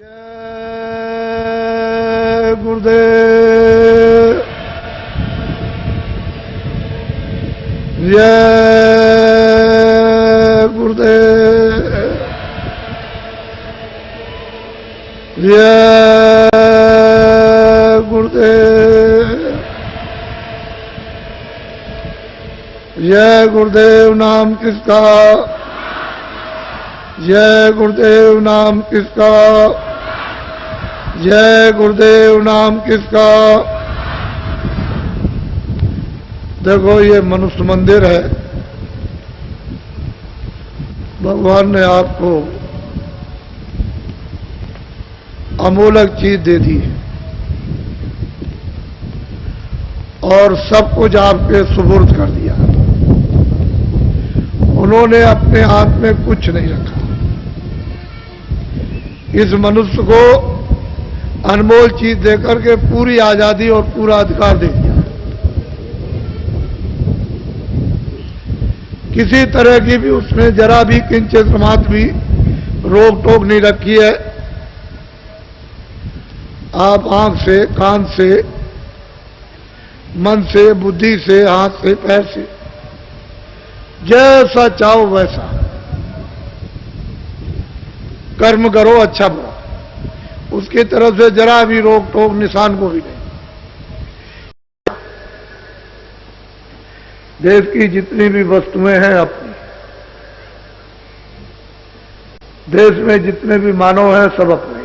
जय गुरुदेव, जय गुरुदेव, जय गुरुदेव, जय गुरुदेव नाम किसका, जय गुरुदेव नाम किसका, जय गुरुदेव नाम किसका। देखो ये मनुष्य मंदिर है, भगवान ने आपको अमूल्य चीज दे दी है और सब कुछ आपके सुपुर्द कर दिया। उन्होंने अपने हाथ में कुछ नहीं रखा। इस मनुष्य को अनमोल चीज देकर के पूरी आजादी और पूरा अधिकार दे दिया। किसी तरह की भी उसने जरा भी किंचित मात्र भी रोक टोक नहीं रखी है। आप आंख से, कान से, मन से, बुद्धि से, हाथ से, पैर से जैसा चाहो वैसा कर्म करो, अच्छा बुरा, उसकी तरफ से जरा भी रोक टोक निशान को भी नहीं। देश की जितनी भी वस्तुएं हैं अपनी, देश में जितने भी मानव हैं सब अपने।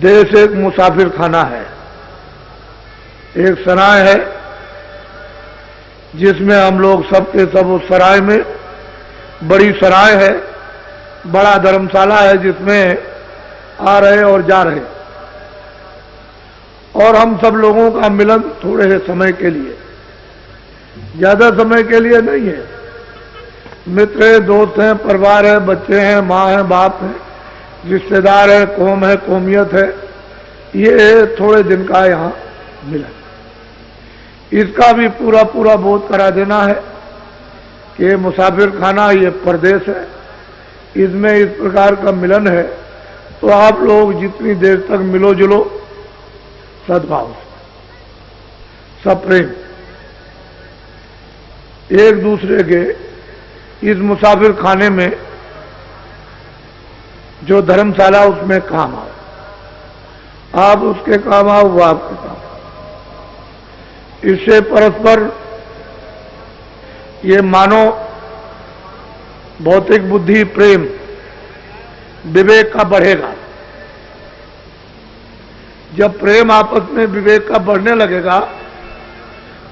देश एक मुसाफिर खाना है, एक सराय है जिसमें हम लोग सबके सब उस सराय में, बड़ी सराय है, बड़ा धर्मशाला है जिसमें आ रहे और जा रहे, और हम सब लोगों का मिलन थोड़े से समय के लिए, ज्यादा समय के लिए नहीं है। मित्र है, दोस्त हैं, परिवार है, बच्चे हैं, माँ है, बाप है, रिश्तेदार है, कौम है, कौमियत है, ये थोड़े दिन का यहाँ मिलन। इसका भी पूरा पूरा बोध करा देना है कि मुसाफिर खाना ये परदेश है, इसमें इस प्रकार का मिलन है। तो आप लोग जितनी देर तक मिलो जुलो सद्भाव से, सप्रेम, एक दूसरे के इस मुसाफिर खाने में जो धर्मशाला उसमें काम आओ, आप उसके काम आओ, वो आपके काम। इससे परस्पर ये मानो भौतिक बुद्धि, प्रेम, विवेक का बढ़ेगा। जब प्रेम आपस में विवेक का बढ़ने लगेगा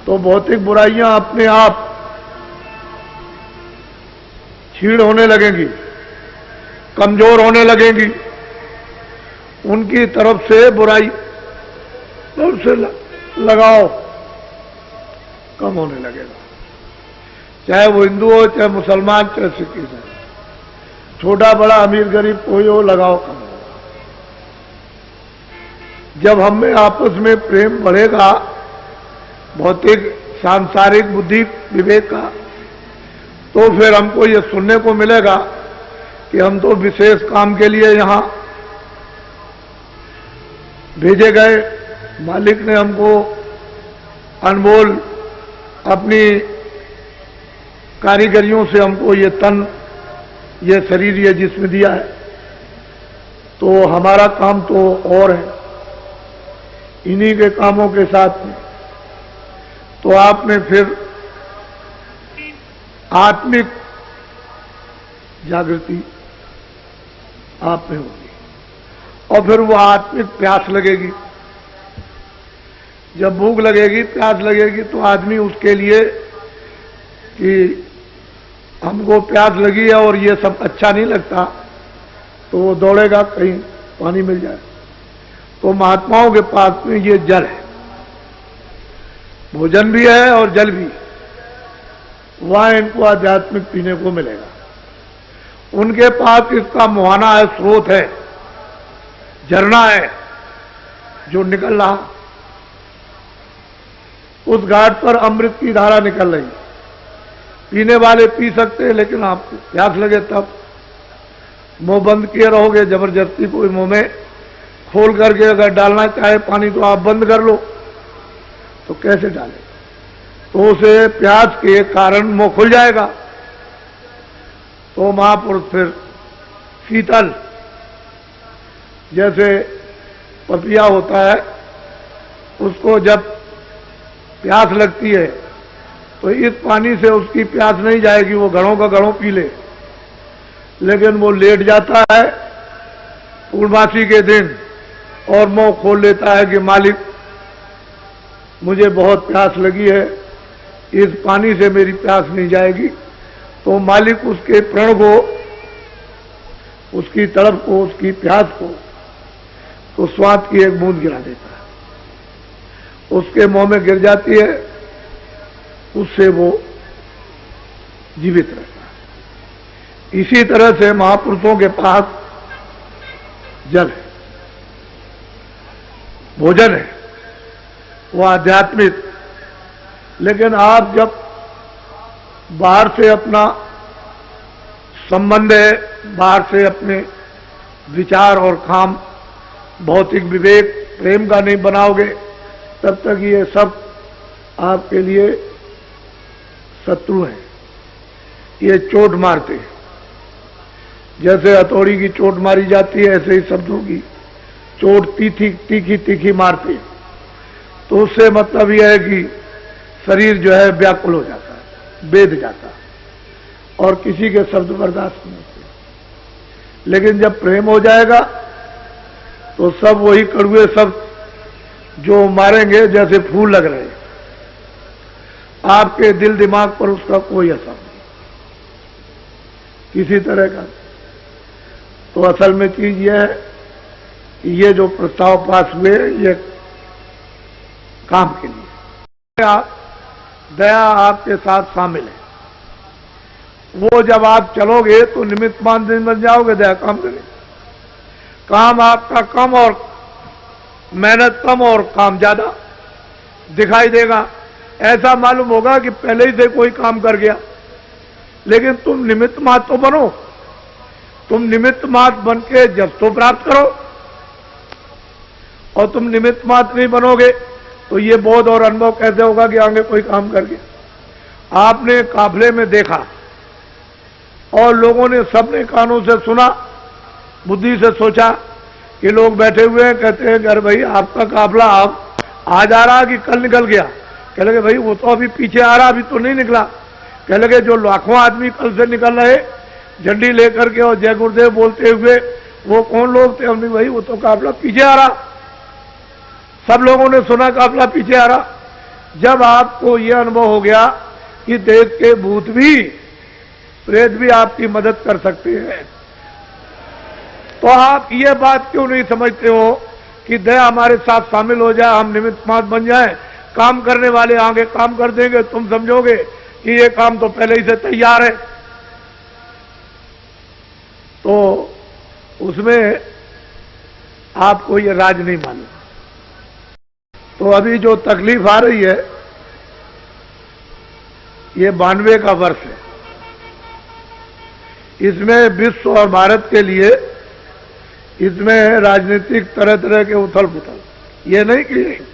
तो भौतिक बुराइयां अपने आप छीड़ होने लगेंगी, कमजोर होने लगेंगी। उनकी तरफ से बुराई से लगाओ कम होने लगेगा। चाहे वो हिंदू हो, चाहे मुसलमान, चाहे सिख ईसाई, छोटा बड़ा, अमीर गरीब कोई हो, लगाओ कम होगा। जब हम में आपस में प्रेम बढ़ेगा, भौतिक सांसारिक बुद्धि विवेक का, तो फिर हमको ये सुनने को मिलेगा कि हम तो विशेष काम के लिए यहां भेजे गए, मालिक ने हमको अनमोल अपनी कारीगरियों से हमको ये तन, ये शरीर, ये जिस्म दिया है, तो हमारा काम तो और है। इन्हीं के कामों के साथ में तो आपने फिर आत्मिक जागृति आप में होगी और फिर वो आत्मिक प्यास लगेगी। जब भूख लगेगी, प्यास लगेगी, तो आदमी उसके लिए कि हमको प्यास लगी है और ये सब अच्छा नहीं लगता, तो वो दौड़ेगा कहीं पानी मिल जाए। तो महात्माओं के पास में ये जल है, भोजन भी है और जल भी, वहां इनको आध्यात्मिक पीने को मिलेगा। उनके पास इसका मुहाना है, स्रोत है, झरना है जो निकल रहा। उस घाट पर अमृत की धारा निकल रही, पीने वाले पी सकते हैं, लेकिन आपको प्यास लगे तब मुंह बंद किए रहोगे, जबरदस्ती कोई मुंह में खोल करके अगर डालना चाहे पानी तो आप बंद कर लो, तो कैसे डालें? तो उसे प्यास के कारण मुंह खुल जाएगा। तो महापुरुष फिर शीतल, जैसे पपिया होता है, उसको जब प्यास लगती है तो इस पानी से उसकी प्यास नहीं जाएगी, वो घड़ों का घड़ों पी ले, लेकिन वो लेट जाता है पूर्णमासी के दिन और मुंह खोल लेता है कि मालिक मुझे बहुत प्यास लगी है, इस पानी से मेरी प्यास नहीं जाएगी। तो मालिक उसके प्रण को, उसकी तड़प को, उसकी प्यास को तो स्वाद की एक बूंद गिरा देता है, उसके मुंह में गिर जाती है, उससे वो जीवित रहता है। इसी तरह से महापुरुषों के पास जल है, भोजन है, वो आध्यात्मिक। लेकिन आप जब बाहर से अपना संबंध है, बाहर से अपने विचार और काम, भौतिक विवेक, प्रेम का नहीं बनाओगे, तब तक ये सब आपके लिए शत्रु हैं। ये चोट मारते हैं, जैसे हथौड़ी की चोट मारी जाती है, ऐसे ही शब्दों की चोट तीखी तीखी मारती है। तो उससे मतलब यह है कि शरीर जो है व्याकुल हो जाता है, बेध जाता है, और किसी के शब्द बर्दाश्त नहीं होते। लेकिन जब प्रेम हो जाएगा तो सब वही कड़ुए शब्द जो मारेंगे, जैसे फूल लग रहे हैं, आपके दिल दिमाग पर उसका कोई असर नहीं किसी तरह का। तो असल में चीज यह है कि ये जो प्रस्ताव पास हुए, ये काम के लिए, दया आपके साथ शामिल है। वो जब आप चलोगे तो निमित्त मान बन जाओगे, दया काम करें। काम आपका कम और मेहनत कम और काम ज्यादा दिखाई देगा। ऐसा मालूम होगा कि पहले ही से कोई काम कर गया, लेकिन तुम निमित्त मात्र तो बनो। तुम निमित्त मात्र बन के जब तो प्राप्त करो, और तुम निमित्त मात्र नहीं बनोगे तो ये बोध और अनुभव कैसे होगा कि आगे कोई काम कर गया। आपने काफले में देखा और लोगों ने, सबने कानों से सुना, बुद्धि से सोचा कि लोग बैठे हुए हैं, कहते हैं अरे भाई आपका काफला अब आज आ रहा कि कल निकल गया? कह लगे भाई वो तो अभी पीछे आ रहा, अभी तो नहीं निकला। कह लगे जो लाखों आदमी कल से निकल रहे झंडी लेकर के और जय गुरुदेव बोलते हुए, वो कौन लोग थे? हमने भाई वो तो काफला पीछे आ रहा। सब लोगों ने सुना काफला पीछे आ रहा। जब आपको यह अनुभव हो गया कि देश के भूत भी, प्रेत भी आपकी मदद कर सकते हैं, तो आप ये बात क्यों नहीं समझते हो कि दया हमारे साथ शामिल हो जाए, हम निमित्त मात्र बन जाए, काम करने वाले आगे काम कर देंगे। तुम समझोगे कि ये काम तो पहले ही से तैयार है। तो उसमें आपको ये राज नहीं मालूम। तो अभी जो तकलीफ आ रही है, ये 92 का वर्ष है। इसमें विश्व और भारत के लिए, इसमें राजनीतिक तरह तरह के उथल पुथल, ये नहीं कि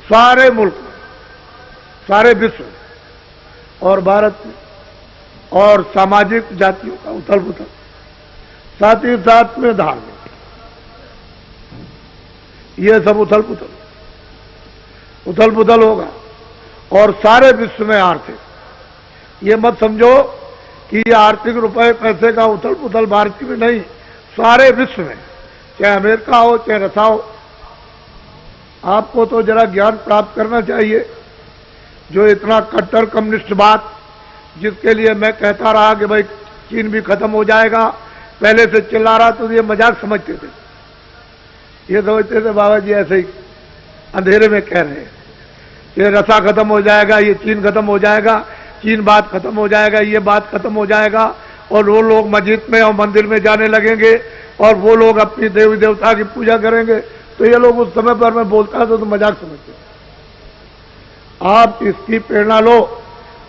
सारे मुल्क में, सारे विश्व में और भारत में, और सामाजिक जातियों का उथल पुथल, साथ ही साथ में धार्मिक, ये सब उथल पुथल होगा। और सारे विश्व में आर्थिक, ये मत समझो कि ये आर्थिक रुपए पैसे का उथल पुथल भारत में नहीं, सारे विश्व में, चाहे अमेरिका हो चाहे रसा हो। आपको तो जरा ज्ञान प्राप्त करना चाहिए। जो इतना कट्टर कम्युनिस्टवाद, जिसके लिए मैं कहता रहा कि भाई चीन भी खत्म हो जाएगा, पहले से चिल्ला रहा, तो ये मजाक समझते थे। ये समझते थे बाबा जी ऐसे ही अंधेरे में कह रहे हैं, ये रसा खत्म हो जाएगा, ये चीन खत्म हो जाएगा, चीन बात खत्म हो जाएगा, ये बात खत्म हो जाएगा, और वो लोग मस्जिद में और मंदिर में जाने लगेंगे, और वो लोग अपनी देवी देवता की पूजा करेंगे। तो ये लोग उस समय पर मैं बोलता था तो मजाक समझते। आप इसकी प्रेरणा लो,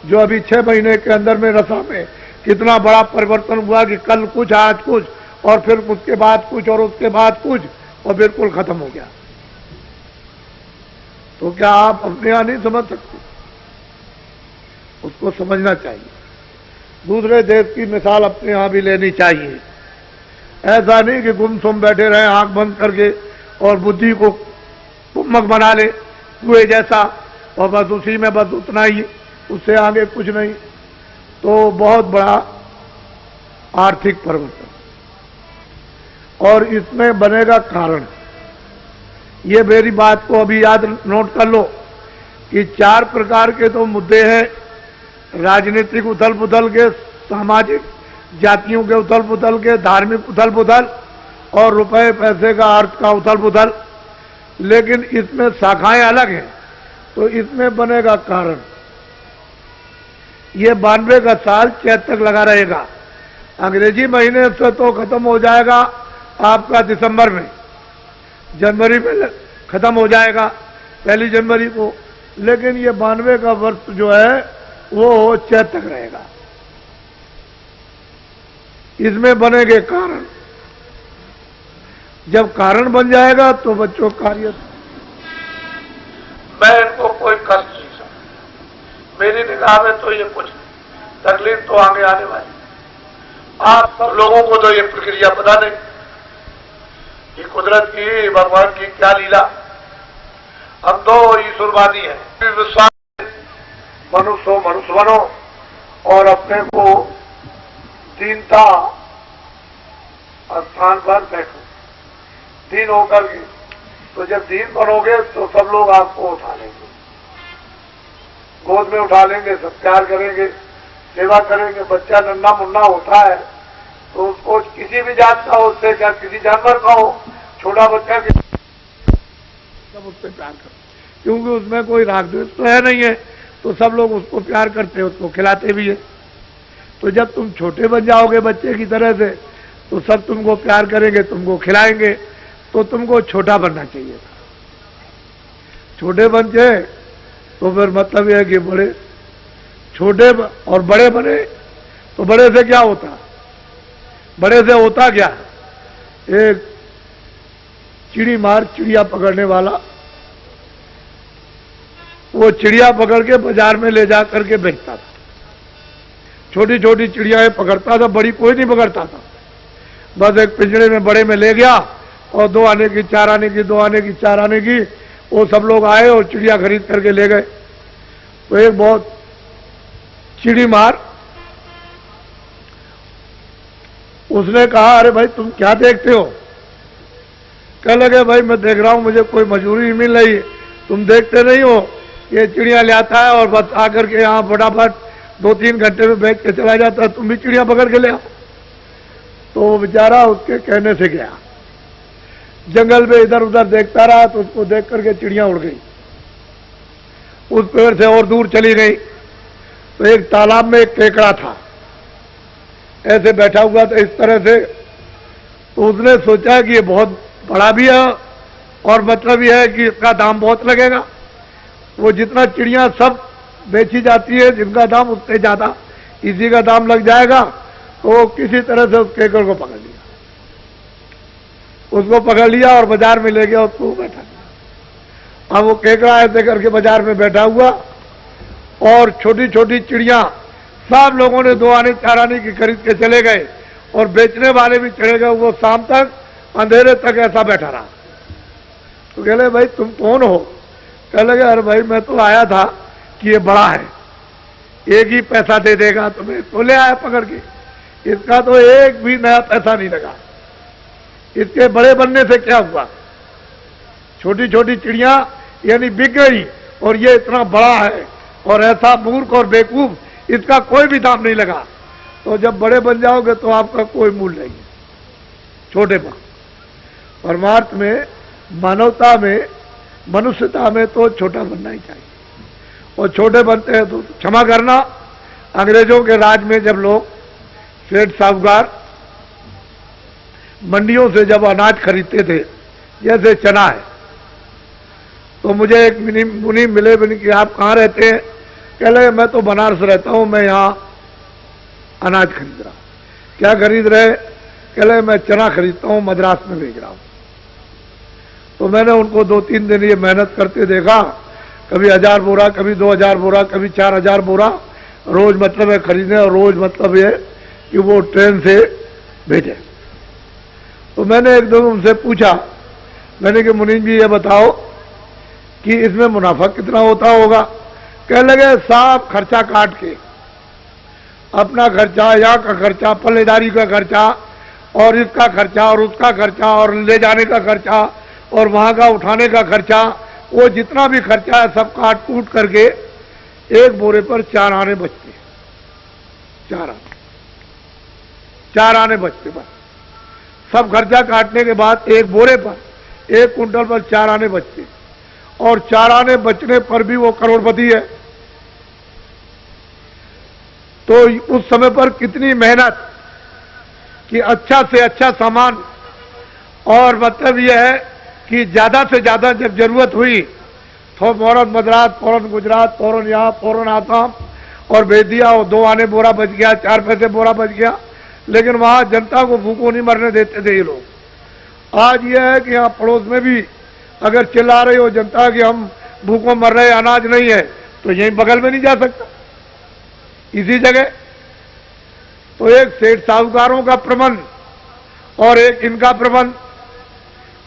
जो अभी 6 महीने के अंदर में रसा में कितना बड़ा परिवर्तन हुआ कि कल कुछ आज कुछ, और फिर उसके बाद कुछ और उसके बाद कुछ और बिल्कुल खत्म हो गया। तो क्या आप अपने यहां नहीं समझ सकते? उसको समझना चाहिए। दूसरे देश की मिसाल अपने यहां भी लेनी चाहिए। ऐसा नहीं कि गुमसुम बैठे रहे आंख बंद करके और बुद्धि को कुम्मक बना ले कुएं जैसा, और बस उसी में बस उतना ही, उससे आगे कुछ नहीं। तो बहुत बड़ा आर्थिक परिवर्तन, और इसमें बनेगा कारण। ये मेरी बात को अभी याद नोट कर लो कि 4 प्रकार के तो मुद्दे हैं, राजनीतिक उथल पुथल के, सामाजिक जातियों के उथल पुथल के, धार्मिक उथल पुथल और रुपए पैसे का अर्थ का उथल पुथल। लेकिन इसमें शाखाएं अलग हैं, तो इसमें बनेगा कारण। ये 92 का साल चैत तक लगा रहेगा। अंग्रेजी महीने से तो खत्म हो जाएगा आपका दिसंबर में, जनवरी में खत्म हो जाएगा 1 जनवरी को। लेकिन ये 92 का वर्ष जो है वो चैत तक रहेगा। इसमें बनेंगे कारण। जब कारण बन जाएगा तो बच्चों कार्य, मैं इनको कोई कष्ट नहीं समझ, मेरी निगाह में तो ये कुछ तकलीफ तो आगे आने वाली। आप सब लोगों को तो ये प्रक्रिया पता नहीं कि कुदरत की, भगवान की क्या लीला। हम तो ईश्वरवादी हैं, विश्वास मनुष्य मनुष्य बनो और अपने को दीनता स्थान पर बैठो, दीन होकर के। तो जब दीन बनोगे तो सब लोग आपको उठा लेंगे, गोद में उठा लेंगे, सब प्यार करेंगे, सेवा करेंगे। बच्चा नन्ना मुन्ना होता है तो उसको किसी भी जात का हो, उससे क्या किसी जानवर का हो, छोटा बच्चा के सब उससे प्यार करते, क्योंकि उसमें कोई राग द्वेष तो है नहीं है, तो सब लोग उसको प्यार करते हैं, उसको खिलाते भी है। तो जब तुम छोटे बन जाओगे बच्चे की तरह से, तो सब तुमको प्यार करेंगे, तुमको खिलाएंगे। तो तुमको छोटा बनना चाहिए था। छोटे बन जाए तो फिर मतलब यह है कि बड़े, छोटे और बड़े बने तो बड़े से क्या होता? बड़े से होता क्या? एक चिड़ी मार चिड़िया पकड़ने वाला, वो चिड़िया पकड़ के बाजार में ले जा करके बेचता था। छोटी छोटी चिड़ियाएं पकड़ता था, बड़ी कोई नहीं पकड़ता था। बस एक पिंजरे में बड़े में ले गया और 2 आने की, 4 आने की, 2 आने की, 4 आने की, वो सब लोग आए और चिड़िया खरीद करके ले गए। तो एक बहुत चिड़ी मार, उसने कहा, अरे भाई तुम क्या देखते हो? कह लगे, भाई मैं देख रहा हूं, मुझे कोई मजदूरी नहीं मिल रही। तुम देखते नहीं हो, ये चिड़िया ले आता है और बस आकर के यहाँ फटाफट 2-3 घंटे में बेच के चला जाता है, तुम भी चिड़िया पकड़ के ले आओ। तो वो बेचारा उसके कहने से गया, जंगल में इधर उधर देखता रहा, तो उसको देख करके चिड़िया उड़ गई, उस पेड़ से और दूर चली गई। तो एक तालाब में एक केकड़ा था, ऐसे बैठा हुआ था इस तरह से। तो उसने सोचा कि ये बहुत बड़ा भी है और मतलब यह है कि इसका दाम बहुत लगेगा। वो जितना चिड़िया सब बेची जाती है, जिनका दाम उससे ज्यादा इसी का दाम लग जाएगा। तो किसी तरह से उस केकड़ को पकड़ लिया, उसको पकड़ लिया और बाजार में ले गया, उसको बैठा दिया। अब वो केकड़ा ऐसे करके बाजार में बैठा हुआ और छोटी छोटी चिड़िया सब लोगों ने 2 आने 4 आने की खरीद के चले गए और बेचने वाले भी चले गए। वो शाम तक अंधेरे तक ऐसा बैठा रहा। तो कह लगे, भाई तुम कौन हो? कह लगे, अरे भाई मैं तो आया था कि ये बड़ा है, एक ही पैसा दे देगा, तो मैं तो ले आया पकड़ के। इसका तो एक भी नया पैसा नहीं लगा। इसके बड़े बनने से क्या हुआ? छोटी छोटी चिड़िया यानी बिक गई और ये इतना बड़ा है और ऐसा मूर्ख और बेवकूफ, इसका कोई भी दाम नहीं लगा। तो जब बड़े बन जाओगे तो आपका कोई मूल्य नहीं है, छोटे बन। परमार्थ में, मानवता में, मनुष्यता में तो छोटा बनना ही चाहिए। और छोटे बनते हैं तो क्षमा करना, अंग्रेजों के राज में जब लोग सेठ साहूकार मंडियों से जब अनाज खरीदते थे, जैसे चना है, तो मुझे एक मुनि मिले कि आप कहाँ रहते हैं? कह लगे, मैं तो बनारस रहता हूं, मैं यहाँ अनाज खरीद रहा। क्या खरीद रहे? कह रहे मैं चना खरीदता हूं, मद्रास में भेज रहा हूं। तो मैंने उनको 2-3 दिन ये मेहनत करते देखा, कभी 1000 बोरा, कभी 2000 बोरा, कभी 4000 बोरा रोज मतलब है खरीदने, और रोज मतलब ये कि वो ट्रेन से भेजे। तो मैंने एकदम उनसे पूछा, मैंने कि मुनीम जी ये बताओ कि इसमें मुनाफा कितना होता होगा? कह लगे साफ खर्चा काट के, अपना खर्चा, यहाँ का खर्चा, पल्लेदारी का खर्चा, और इसका खर्चा, और उसका खर्चा, और ले जाने का खर्चा, और वहां का उठाने का खर्चा, वो जितना भी खर्चा है सब काट कूट करके एक बोरे पर 4 आने बचते हैं। 4 आने बचते बस। सब खर्चा काटने के बाद एक बोरे पर, 1 कुंटल पर 4 आने बचते, और 4 आने बचने पर भी वो करोड़पति है। तो उस समय पर कितनी मेहनत कि अच्छा से अच्छा सामान, और मतलब यह है कि ज्यादा से ज्यादा जब जरूरत हुई तो फौरन मद्रास, फौरन गुजरात, फौरन यहाँ, फौरन आसाम, और भेज दिया। और 2 आने बोरा बच गया, 4 पैसे बोरा बच गया। लेकिन वहां जनता को भूखों नहीं मरने देते थे ये लोग। आज यह है कि यहाँ पड़ोस में भी अगर चिल्ला रही हो जनता कि हम भूखों मर रहे, अनाज नहीं है, तो यहीं बगल में नहीं जा सकता, इसी जगह। तो एक सेठ साहूकारों का प्रबंध और एक इनका प्रबंध,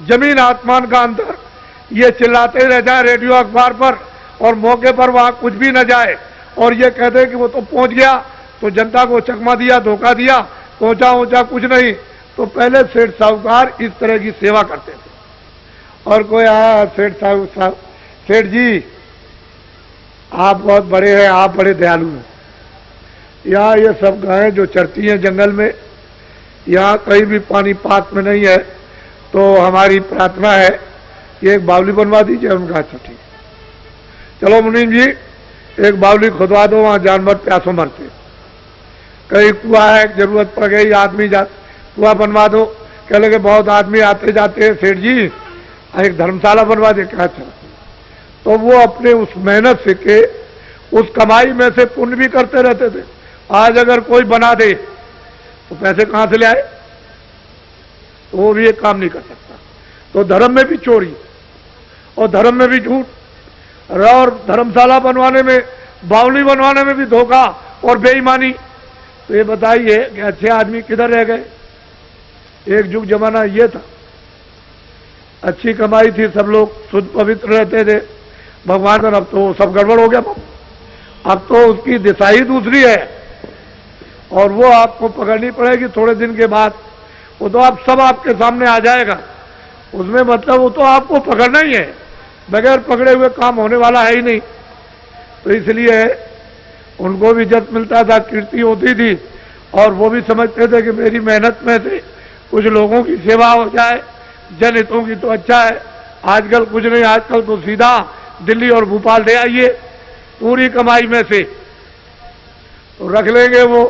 जमीन आसमान का अंतर। ये चिल्लाते रह जाए रेडियो अखबार पर, और मौके पर वहां कुछ भी न जाए, और ये कहते हैं कि वो तो पहुंच गया, तो जनता को चकमा दिया, धोखा दिया, पहुंचा कुछ नहीं। तो पहले सेठ साहूकार इस तरह की सेवा करते थे। और कोई आया, सेठ जी आप बहुत बड़े हैं, आप बड़े दयालु हैं। यहाँ ये सब गायें जो चरती हैं जंगल में, यहाँ कहीं भी पानी पात में नहीं है, तो हमारी प्रार्थना है कि एक बावली बनवा दीजिए। उनका अच्छा ठीक है, चलो मुनीम जी एक बावली खुदवा दो, वहां जानवर प्यासों मरते। कहीं कुआं है, जरूरत पड़ गई, आदमी कुआं बनवा दो। कह लगे बहुत आदमी आते जाते हैं, सेठ जी एक धर्मशाला बनवा दे। क्या अच्छा। तो वो अपने उस मेहनत से के उस कमाई में से पुण्य भी करते रहते थे। आज अगर कोई बना दे तो पैसे कहां से ले आए? तो वो भी एक काम नहीं कर सकता। तो धर्म में भी चोरी और धर्म में भी झूठ, और धर्मशाला बनवाने में, बावली बनवाने में भी धोखा और बेईमानी। तो ये बताइए कि अच्छे आदमी किधर रह गए? एक युग जमाना ये था, अच्छी कमाई थी, सब लोग शुद्ध पवित्र रहते थे भगवान का। अब तो सब गड़बड़ हो गया। अब तो उसकी दिशा ही दूसरी है, और वो आपको पकड़नी पड़ेगी थोड़े दिन के बाद। वो तो आप सब आपके सामने आ जाएगा, उसमें मतलब वो तो आपको पकड़ना ही है, बगैर पकड़े हुए काम होने वाला है ही नहीं। तो इसलिए उनको भी इज्जत मिलता था, कीर्ति होती थी, और वो भी समझते थे कि मेरी मेहनत में से कुछ लोगों की सेवा हो जाए, जनहितों की, तो अच्छा है। आजकल कुछ नहीं, आजकल तो सीधा दिल्ली और भोपाल ले आइए पूरी कमाई में से, तो रख लेंगे वो,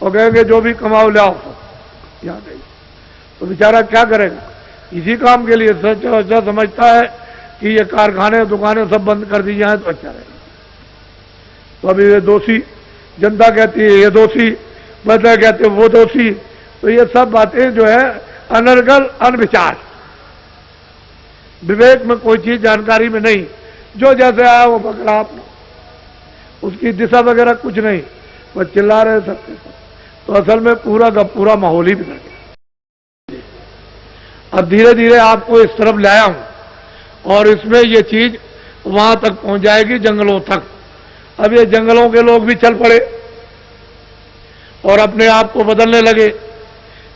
और कहेंगे जो भी कमाओ ले आओ यहाँ गई। तो बेचारा क्या करेगा? इसी काम के लिए सच्चा समझता है कि ये कारखाने दुकानें सब बंद कर दी जाए तो अच्छा रहेगा। तो अभी ये दोषी, जनता कहती है ये दोषी, बदला कहते वो दोषी। तो ये सब बातें जो है अनर्गल, अनविचार, विवेक में कोई चीज जानकारी में नहीं, जो जैसे आया वो पकड़ा आपने, उसकी दिशा वगैरह कुछ नहीं, बस चिल्ला रहे सबके सब। तो असल में पूरा का पूरा माहौल ही बिगड़ गया। अब धीरे धीरे आपको इस तरफ लाया हूं, और इसमें ये चीज वहां तक पहुंच जाएगी, जंगलों तक। अब ये जंगलों के लोग भी चल पड़े और अपने आप को बदलने लगे।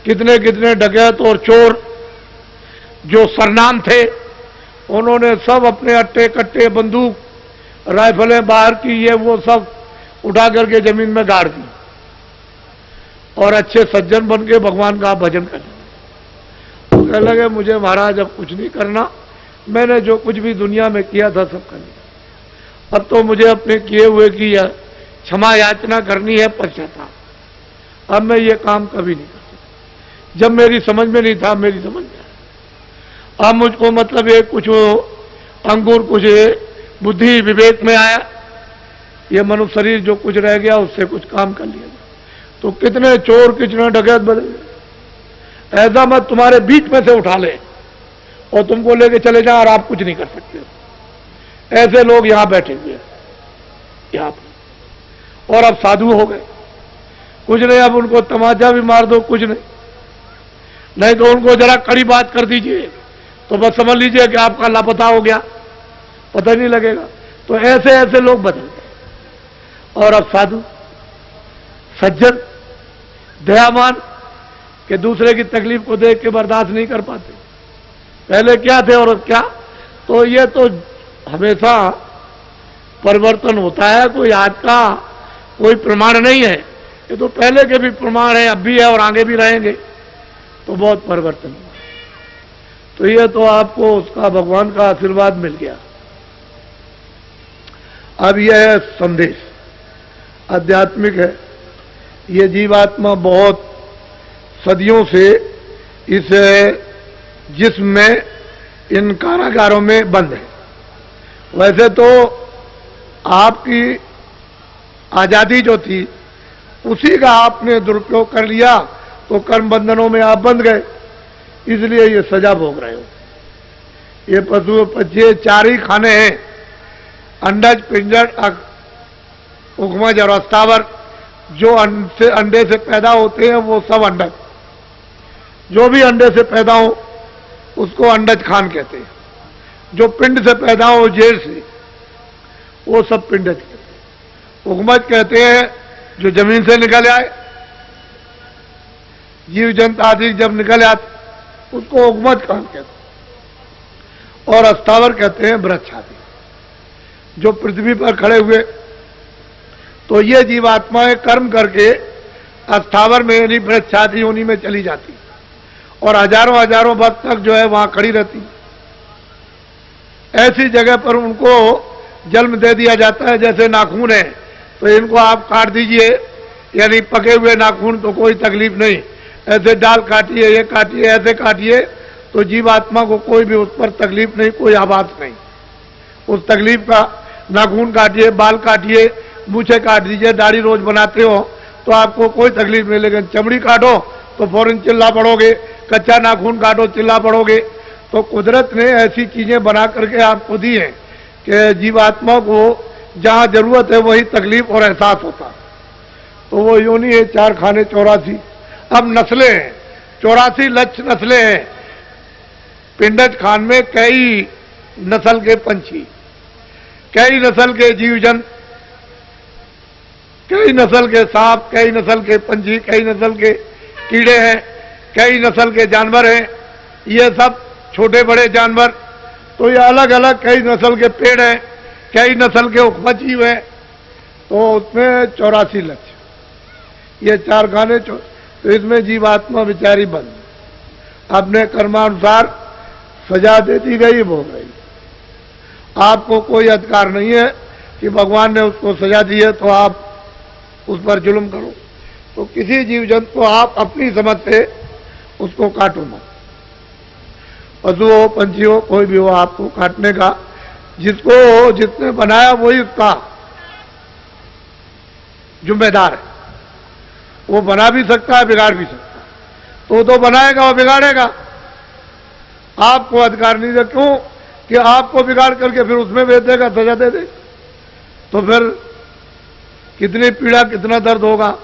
कितने कितने डकैत और चोर जो सरनाम थे, उन्होंने सब अपने अट्टे कट्टे, बंदूक, राइफलें बाहर की, ये वो सब उठा करके जमीन में गाड़ दी, और अच्छे सज्जन बन के भगवान का भजन कर लिया। तो कहने लगे मुझे महाराज अब कुछ नहीं करना, मैंने जो कुछ भी दुनिया में किया था सब कर लिया। अब तो मुझे अपने किए हुए की क्षमा याचना करनी है, पश्चाताप। अब मैं ये काम कभी नहीं कर सकता। जब मेरी समझ में नहीं था, मेरी समझ में आया। अब मुझको मतलब ये कुछ अंकुर, कुछ बुद्धि विवेक में आया, ये मनुष्य शरीर जो कुछ रह गया उससे कुछ काम कर लिया। तो कितने चोर कितने डकैत बदल। ऐसा मत तुम्हारे बीच में से उठा ले और तुमको लेके चले जाए और आप कुछ नहीं कर सकते। ऐसे लोग यहां बैठे हुए हैं यहां पर, और अब साधु हो गए। कुछ नहीं, अब उनको तमाचा भी मार दो, कुछ नहीं तो उनको जरा कड़ी बात कर दीजिए तो बस समझ लीजिए कि आपका लापता हो गया, पता नहीं लगेगा। तो ऐसे ऐसे लोग बदल गए। और अब साधु सज्जन दयावान कि दूसरे की तकलीफ को देख के बर्दाश्त नहीं कर पाते। पहले क्या थे और अब क्या। तो ये तो हमेशा परिवर्तन होता है, कोई आज का कोई प्रमाण नहीं है। ये तो पहले के भी प्रमाण है, अब भी है और आगे भी रहेंगे। तो बहुत परिवर्तन हुआ। तो ये तो आपको उसका भगवान का आशीर्वाद मिल गया। अब यह है संदेश, आध्यात्मिक है। ये जीवात्मा बहुत सदियों से इस जिस्म में इन कारागारों में बंद है। वैसे तो आपकी आजादी जो थी उसी का आपने दुरुपयोग कर लिया, तो कर्म बंधनों में आप बंध गए, इसलिए ये सजा भोग रहे हो। ये पशु पक्षी चार ही खाने हैं, अंडज, पिंजर, उगमज और अस्तावर। जो अंडे से पैदा होते हैं वो सब अंडज, जो भी अंडे से पैदा हो उसको अंडज खान कहते हैं। जो पिंड से पैदा हो जेल से, वो सब पिंडज कहते हैं। उगमज कहते हैं जो जमीन से निकल आए, जीव जंतु आदि जब निकल आते उसको उगमज खान कहते हैं। और अस्तावर कहते हैं वृक्ष आदि जो पृथ्वी पर खड़े हुए। तो ये जीवात्माएं कर्म करके अस्थावर में यानी वृक्ष आदि योनि में चली जाती और हजारों हजारों वर्ष तक जो है वहां खड़ी रहती। ऐसी जगह पर उनको जन्म दे दिया जाता है। जैसे नाखून है तो इनको आप काट दीजिए, यानी पके हुए नाखून तो कोई तकलीफ नहीं, ऐसे डाल काटिए, ये काटिए, ऐसे काटिए, तो जीवात्मा को कोई भी उस पर तकलीफ नहीं, कोई आवाज नहीं। उस तकलीफ का नाखून काटिए, बाल काटिए, मूछे काट दीजिए, दाढ़ी रोज बनाते हो तो आपको कोई तकलीफ नहीं। लेकिन चमड़ी काटो तो फौरन चिल्ला पड़ोगे, कच्चा नाखून काटो चिल्ला पड़ोगे। तो कुदरत ने ऐसी चीजें बना करके आपको दी हैं कि जीवात्मा को जहां जरूरत है वही तकलीफ और एहसास होता। तो वो योनि है 4 खाने 84। अब नस्लें हैं 84 लक्ष्य नस्लें हैं। पिंडज खान में कई नस्ल के पंछी, कई नस्ल के जीव जंतु, कई नस्ल के सांप, कई नस्ल के पंछी, कई नस्ल के कीड़े हैं, कई नस्ल के जानवर हैं। ये सब छोटे बड़े जानवर। तो ये अलग अलग कई नस्ल के पेड़ हैं, कई नस्ल के उपज जीव हैं। तो उसमें 84 लक्ष्य, ये 4 खाने। तो इसमें जीवात्मा बेचारी बंद, अपने कर्मानुसार सजा दे दी गई, भोग रही। आपको कोई अधिकार नहीं है कि भगवान ने उसको सजा दी है तो आप उस पर जुल्म करो। तो किसी जीव जंतु को आप अपनी समझ से उसको काटो मत। पशु हो, पंछी हो, कोई भी हो, आपको काटने का जिसको जिसने बनाया वही उसका जिम्मेदार है। वो बना भी सकता है, बिगाड़ भी सकता है। तो बनाएगा और बिगाड़ेगा, आपको अधिकार नहीं है। क्यों कि आपको बिगाड़ करके फिर उसमें भेज देगा, सजा दे दे, तो फिर कितनी पीड़ा कितना दर्द होगा।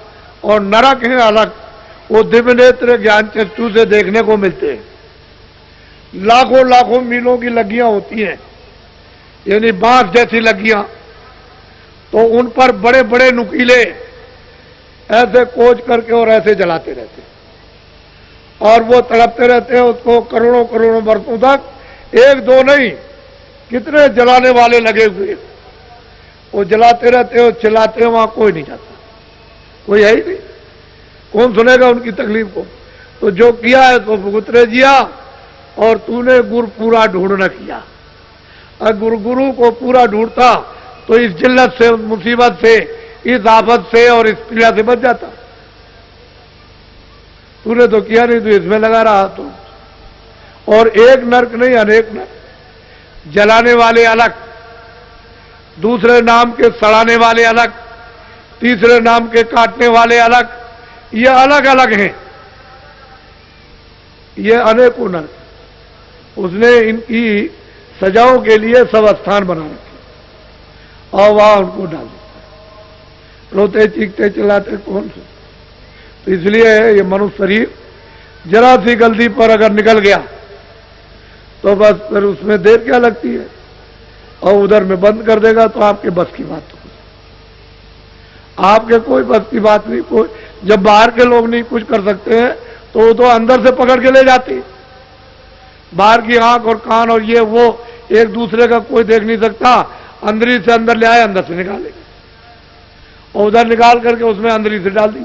और नरक है अलग, वो दिव्य नेत्र ज्ञान चक्षु से देखने को मिलते हैं। लाखों लाखों मीलों की लगियां होती हैं, यानी बांस जैसी लगियां। तो उन पर बड़े बड़े नुकीले ऐसे खोज करके और ऐसे जलाते रहते और वो तड़पते रहते हैं उसको करोड़ों करोड़ों वर्षों तक। 1-2 नहीं, कितने जलाने वाले लगे हुए, वो जलाते रहते हो, चिल्लाते हो, वहां कोई नहीं जाता, कोई है ही नहीं। कौन सुनेगा उनकी तकलीफ को। तो जो किया है तो भुगतरे जिया, और तूने गुरु पूरा ढूंढ न किया। अगर गुरु को पूरा ढूंढता तो इस जिल्लत से, मुसीबत से, इस आफत से और इस पीड़ा से बच जाता। तूने तो किया नहीं, तो इसमें लगा रहा। तो और एक नरक नहीं, अनेक नरक। जलाने वाले अलग, दूसरे नाम के सड़ाने वाले अलग, तीसरे नाम के काटने वाले अलग, ये अलग अलग हैं, ये अनेकों नरक। उसने इनकी सजाओं के लिए सब स्थान बना रखे और वहां उनको डाल देता है। रोते चीखते चिल्लाते कौन से? तो इसलिए ये मनुष्य शरीर जरा सी गलती पर अगर निकल गया तो बस फिर उसमें देर क्या लगती है, और उधर में बंद कर देगा तो आपके बस की बात हो, आपके कोई बस की बात नहीं। कोई जब बाहर के लोग नहीं कुछ कर सकते हैं तो वो तो अंदर से पकड़ के ले जाती है। बाहर की आंख और कान और ये वो एक दूसरे का कोई देख नहीं सकता, अंदरी से अंदर ले आए, अंदर से निकालेंगे और उधर निकाल करके उसमें अंदरी से डाल दिया,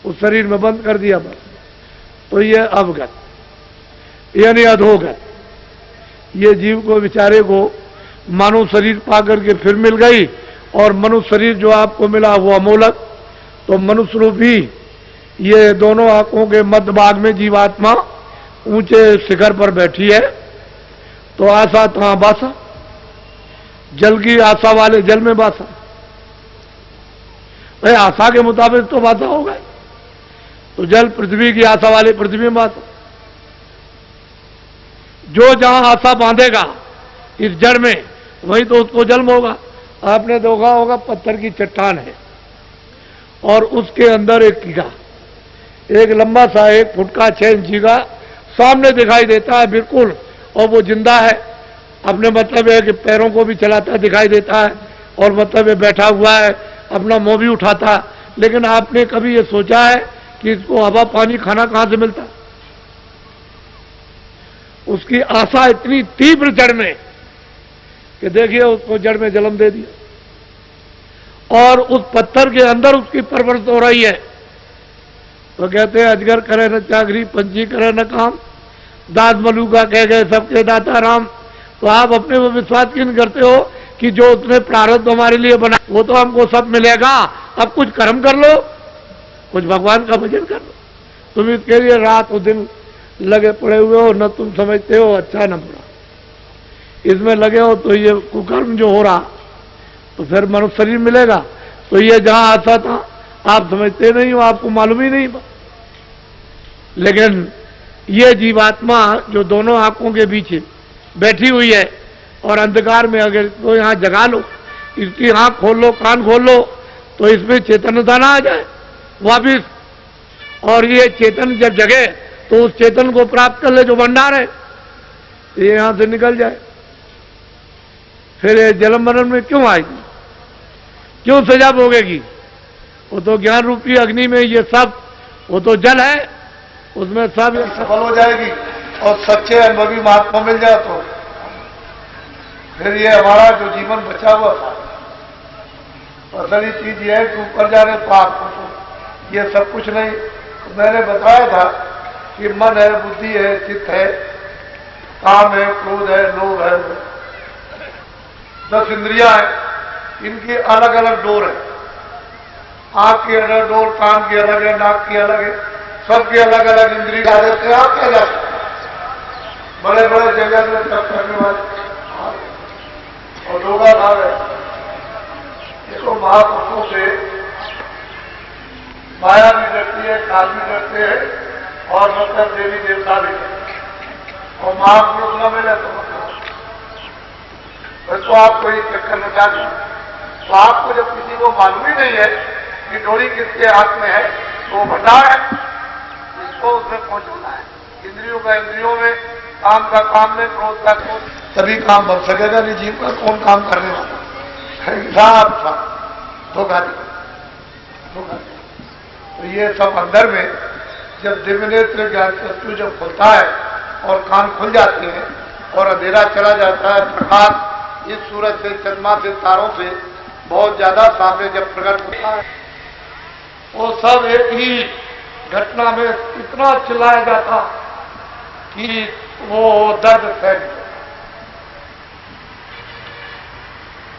उस शरीर में बंद कर दिया बस। तो ये अवगत यानी अधोगत, ये जीव को बेचारे को मानव शरीर पा करके फिर मिल गई, और मनुष्य शरीर जो आपको मिला वो अमोलक। तो मनुष्य रूपी ये दोनों आंखों के मध्य भाग में जीवात्मा ऊंचे शिखर पर बैठी है। तो आशा तहां बासा, जल की आशा वाले जल में बासा, भाई आशा के मुताबिक तो बासा होगा। तो जल पृथ्वी की आशा वाले पृथ्वी में बासा। जो जहां आशा बांधेगा इस जड़ में वहीं तो उसको जन्म होगा। आपने देखा होगा पत्थर की चट्टान है और उसके अंदर एक कीड़ा, एक लंबा सा 1 फुट का 6 इंची का सामने दिखाई देता है बिल्कुल, और वो जिंदा है। अपने मतलब है कि पैरों को भी चलाता दिखाई देता है, और मतलब ये बैठा हुआ है, अपना मुंह भी उठाता है। लेकिन आपने कभी ये सोचा है कि इसको हवा पानी खाना कहां से मिलता? उसकी आशा इतनी तीव्र जड़ में कि देखिए उसको जड़ में जन्म दे दिया, और उस पत्थर के अंदर उसकी परवरिश हो रही है। तो कहते हैं अजगर करे न चाकरी, पंछी करे न काम, दास मलूका कह गए सबके दाता राम। तो आप अपने वो विश्वास क्यों नहीं करते हो कि जो उसने प्रारब्ध हमारे लिए बना वो तो हमको सब मिलेगा, अब कुछ कर्म कर लो, कुछ भगवान का भजन कर लो। तुम इसके लिए रात और दिन लगे पड़े हुए हो, न तुम समझते हो अच्छा न बुरा, इसमें लगे हो। तो ये कुकर्म जो हो रहा तो फिर मनुष्य शरीर मिलेगा। तो ये जहां आता था आप समझते नहीं हो, आपको मालूम ही नहीं। लेकिन ये जीवात्मा जो दोनों आंखों के बीच बैठी हुई है और अंधकार में अगर तो यहां जगा लो, इसकी आंख खोल लो, कान खोल लो, तो इसमें चेतनता ना आ जाए वापिस, और ये चेतन जब जगे तो उस चेतन को प्राप्त कर ले जो भंडार है, ये यहां से निकल जाए। फिर ये जन्म मरण में क्यों आएगी, क्यों सजा भोगेगी? वो तो ज्ञान रूपी अग्नि में ये सब, वो तो जल है, उसमें सब सफल हो जाएगी। और सच्चे अनुभवी महात्मा मिल जाए तो फिर ये हमारा जो जीवन बचा हुआ था, असली चीज ये है कि ऊपर जाने तो आपको तो ये सब कुछ नहीं। तो मैंने बताया था कि मन है, बुद्धि है, चित्त है, काम है, क्रोध है, लोभ है, 10 इंद्रियां हैं, इनकी अलग अलग डोर है। आंख की अलग डोर, कान की अलग है, नाक की अलग है, सबके अलग अलग इंद्रिय आ जाते हैं। आप क्या जाते हैं बड़े बड़े जगह में तप करने वाले और योगा भाव है, इसको महापुरुषों से माया भी डरती है, काल भी डरते हैं, और मतलब देवी देवता भी डरते हैं। और महापुरुष न मिले तो तो आपको ये चेक करना चाहिए। तो आपको जब किसी को मालूम ही नहीं है कि डोरी किसके हाथ में है, तो भंडार है, इसको उसमें पहुंचाना है। इंद्रियों का इंद्रियों में, काम का काम में, क्रोध का क्रोध, तभी काम बन सकेगा। नहीं जीव का कौन काम करने वाला धोखा धोखा। तो ये सब अंदर में जब दिव्य नेत्र ज्ञान चक्षु जब खुलता है और कान खुल जाते हैं और अंधेरा चला जाता है, प्रकाश इस सूरज से, चंद्रमा से, तारों से बहुत ज्यादा सामने जब प्रकट होता है, वो सब एक ही घटना में इतना चिल्लाया जाता कि वो दर्द फैल गया।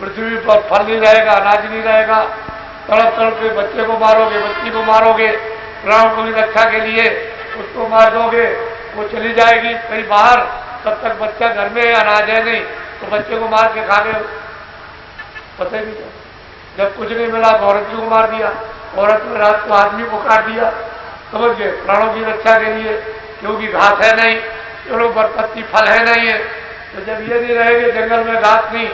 पृथ्वी पर फल नहीं रहेगा, अनाज नहीं रहेगा, तड़प तड़प के बच्चे को मारोगे, बच्ची को मारोगे, प्राणों को भी रक्षा के लिए उसको मार दोगे, वो चली जाएगी कहीं बाहर, तब तक बच्चा घर में है, अनाज है नहीं, तो बच्चे को मार के खा गए, पता ही नहीं। जब कुछ नहीं मिला तो औरत को मार दिया, औरत ने रात को आदमी को काट दिया, समझ गए, प्राणों की रक्षा के लिए, क्योंकि घास है नहीं, चलो बरपत्ती फल है नहीं है। तो जब ये नहीं रहेंगे जंगल में घास नहीं,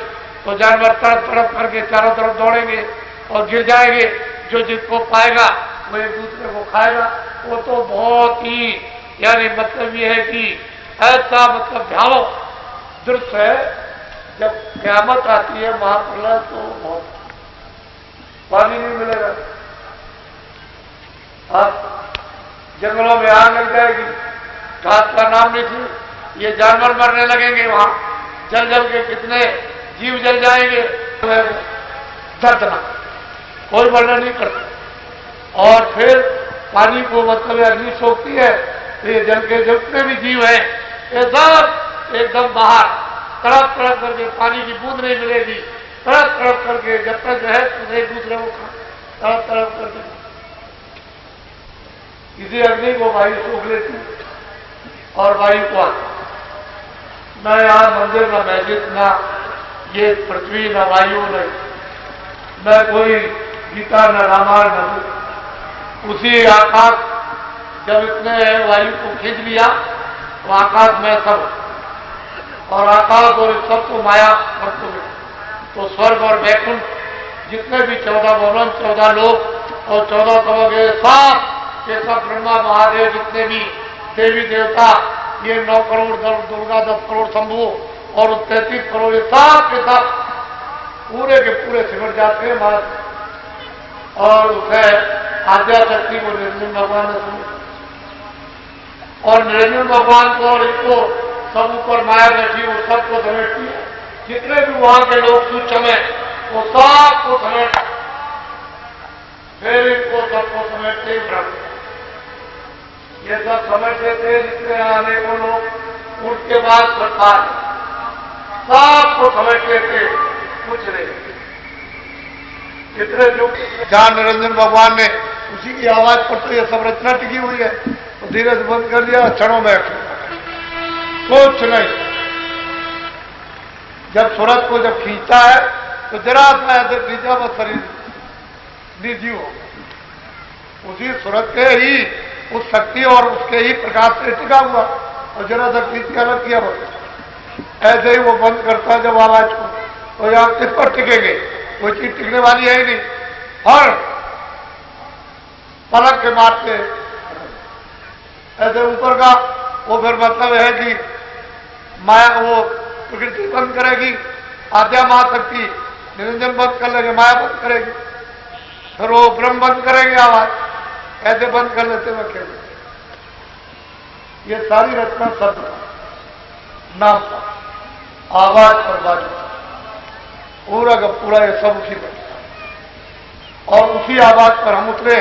तो जानवर तड़प तड़प करके चारों तरफ दौड़ेंगे और गिर जाएंगे। जो जिसको पाएगा वो एक दूसरे को खाएगा। वो तो बहुत ही, यानी मतलब ये है कि ऐसा मतलब भयावह दृश्य है। जब क़यामत आती है महाप्रलय, तो बहुत पानी नहीं मिलेगा, अब जंगलों में आग लग जाएगी, घास का नाम नहीं थी, ये जानवर मरने लगेंगे, वहां जल जल के कितने जीव जल जाएंगे, दर्दनाक, कोई वर्णन नहीं करता। और फिर पानी को मतलब अग्नि सोखती है, तो ये जल के जितने भी जीव हैं ये सब एकदम बाहर तड़प तड़प करके, पानी की बूंद नहीं मिलेगी, तड़प तड़प करके, जब तक जो है तो एक दूसरे को तड़प तड़प करके किसी अग्नि को वायु सूख लेती और वायु को आता। न यहाँ मंदिर, न मस्जिद, न ये पृथ्वी, न वायु, न कोई गीता, न रामायण, न उसी आकाश। जब इतने वायु को खींच लिया तो आकाश में सब, और आकाश और सब को माया करते हुए, तो स्वर्ग और वैकुंठ जितने भी 14 भवन, 14 लोक और 14 कवच सात ये सब, ब्रह्मा महादेव जितने भी देवी देवता, ये 9 करोड़ दुर्गा, 10 करोड़ शंभु और 33 करोड़, ये सब के सब पूरे के पूरे सिमट जाते हैं महाराज। और उसे आद्या शक्ति को निरंजन भगवान ने सुना, और निरंजन भगवान को और इसको सब ऊपर माया बैठी, वो सबको समेटती है। जितने भी वहां के लोग सूक्ष्म है वो सबको समेट, फिर इनको सबको समेटते ब्रह्म, ये सब समझते थे। जितने आने को लोग उनके बाद सरकार सबको समझते थे, कुछ नहीं। जितने जो जहां निरंजन भगवान ने उसी की आवाज पर तो ये सब रचना टिकी हुई है, तो धीरे से बंद कर दिया, क्षणों में कुछ नहीं। जब सूरज को जब खींचता है तो जरा सा ऐसे खींचा, बस शरीर निर्जीव हो। उसी सूरज के ही उस शक्ति और उसके ही प्रकाश से टिका हुआ, और जरा सा खींच के अलग किया, बस ऐसे ही वो बंद करता जब आवाज को, तो आप किस पर टिकेंगे, कोई चीज टिकने वाली है ही नहीं। हर पलक के मारते ऐसे ऊपर का, वो फिर मतलब है कि माया, वो प्रकृति बंद करेगी, आद्या महाशक्ति निरंजन बंद कर लेंगे, माया बंद करेगी, फिर वो ब्रह्म बंद करेंगे आवाज, ऐसे बंद कर लेते हुए खेल। ये सारी रचना शब्द नाम पर, आवाज पर बाजू, पूरा का पूरा ये सब उसी पर, और उसी आवाज पर हम उतरे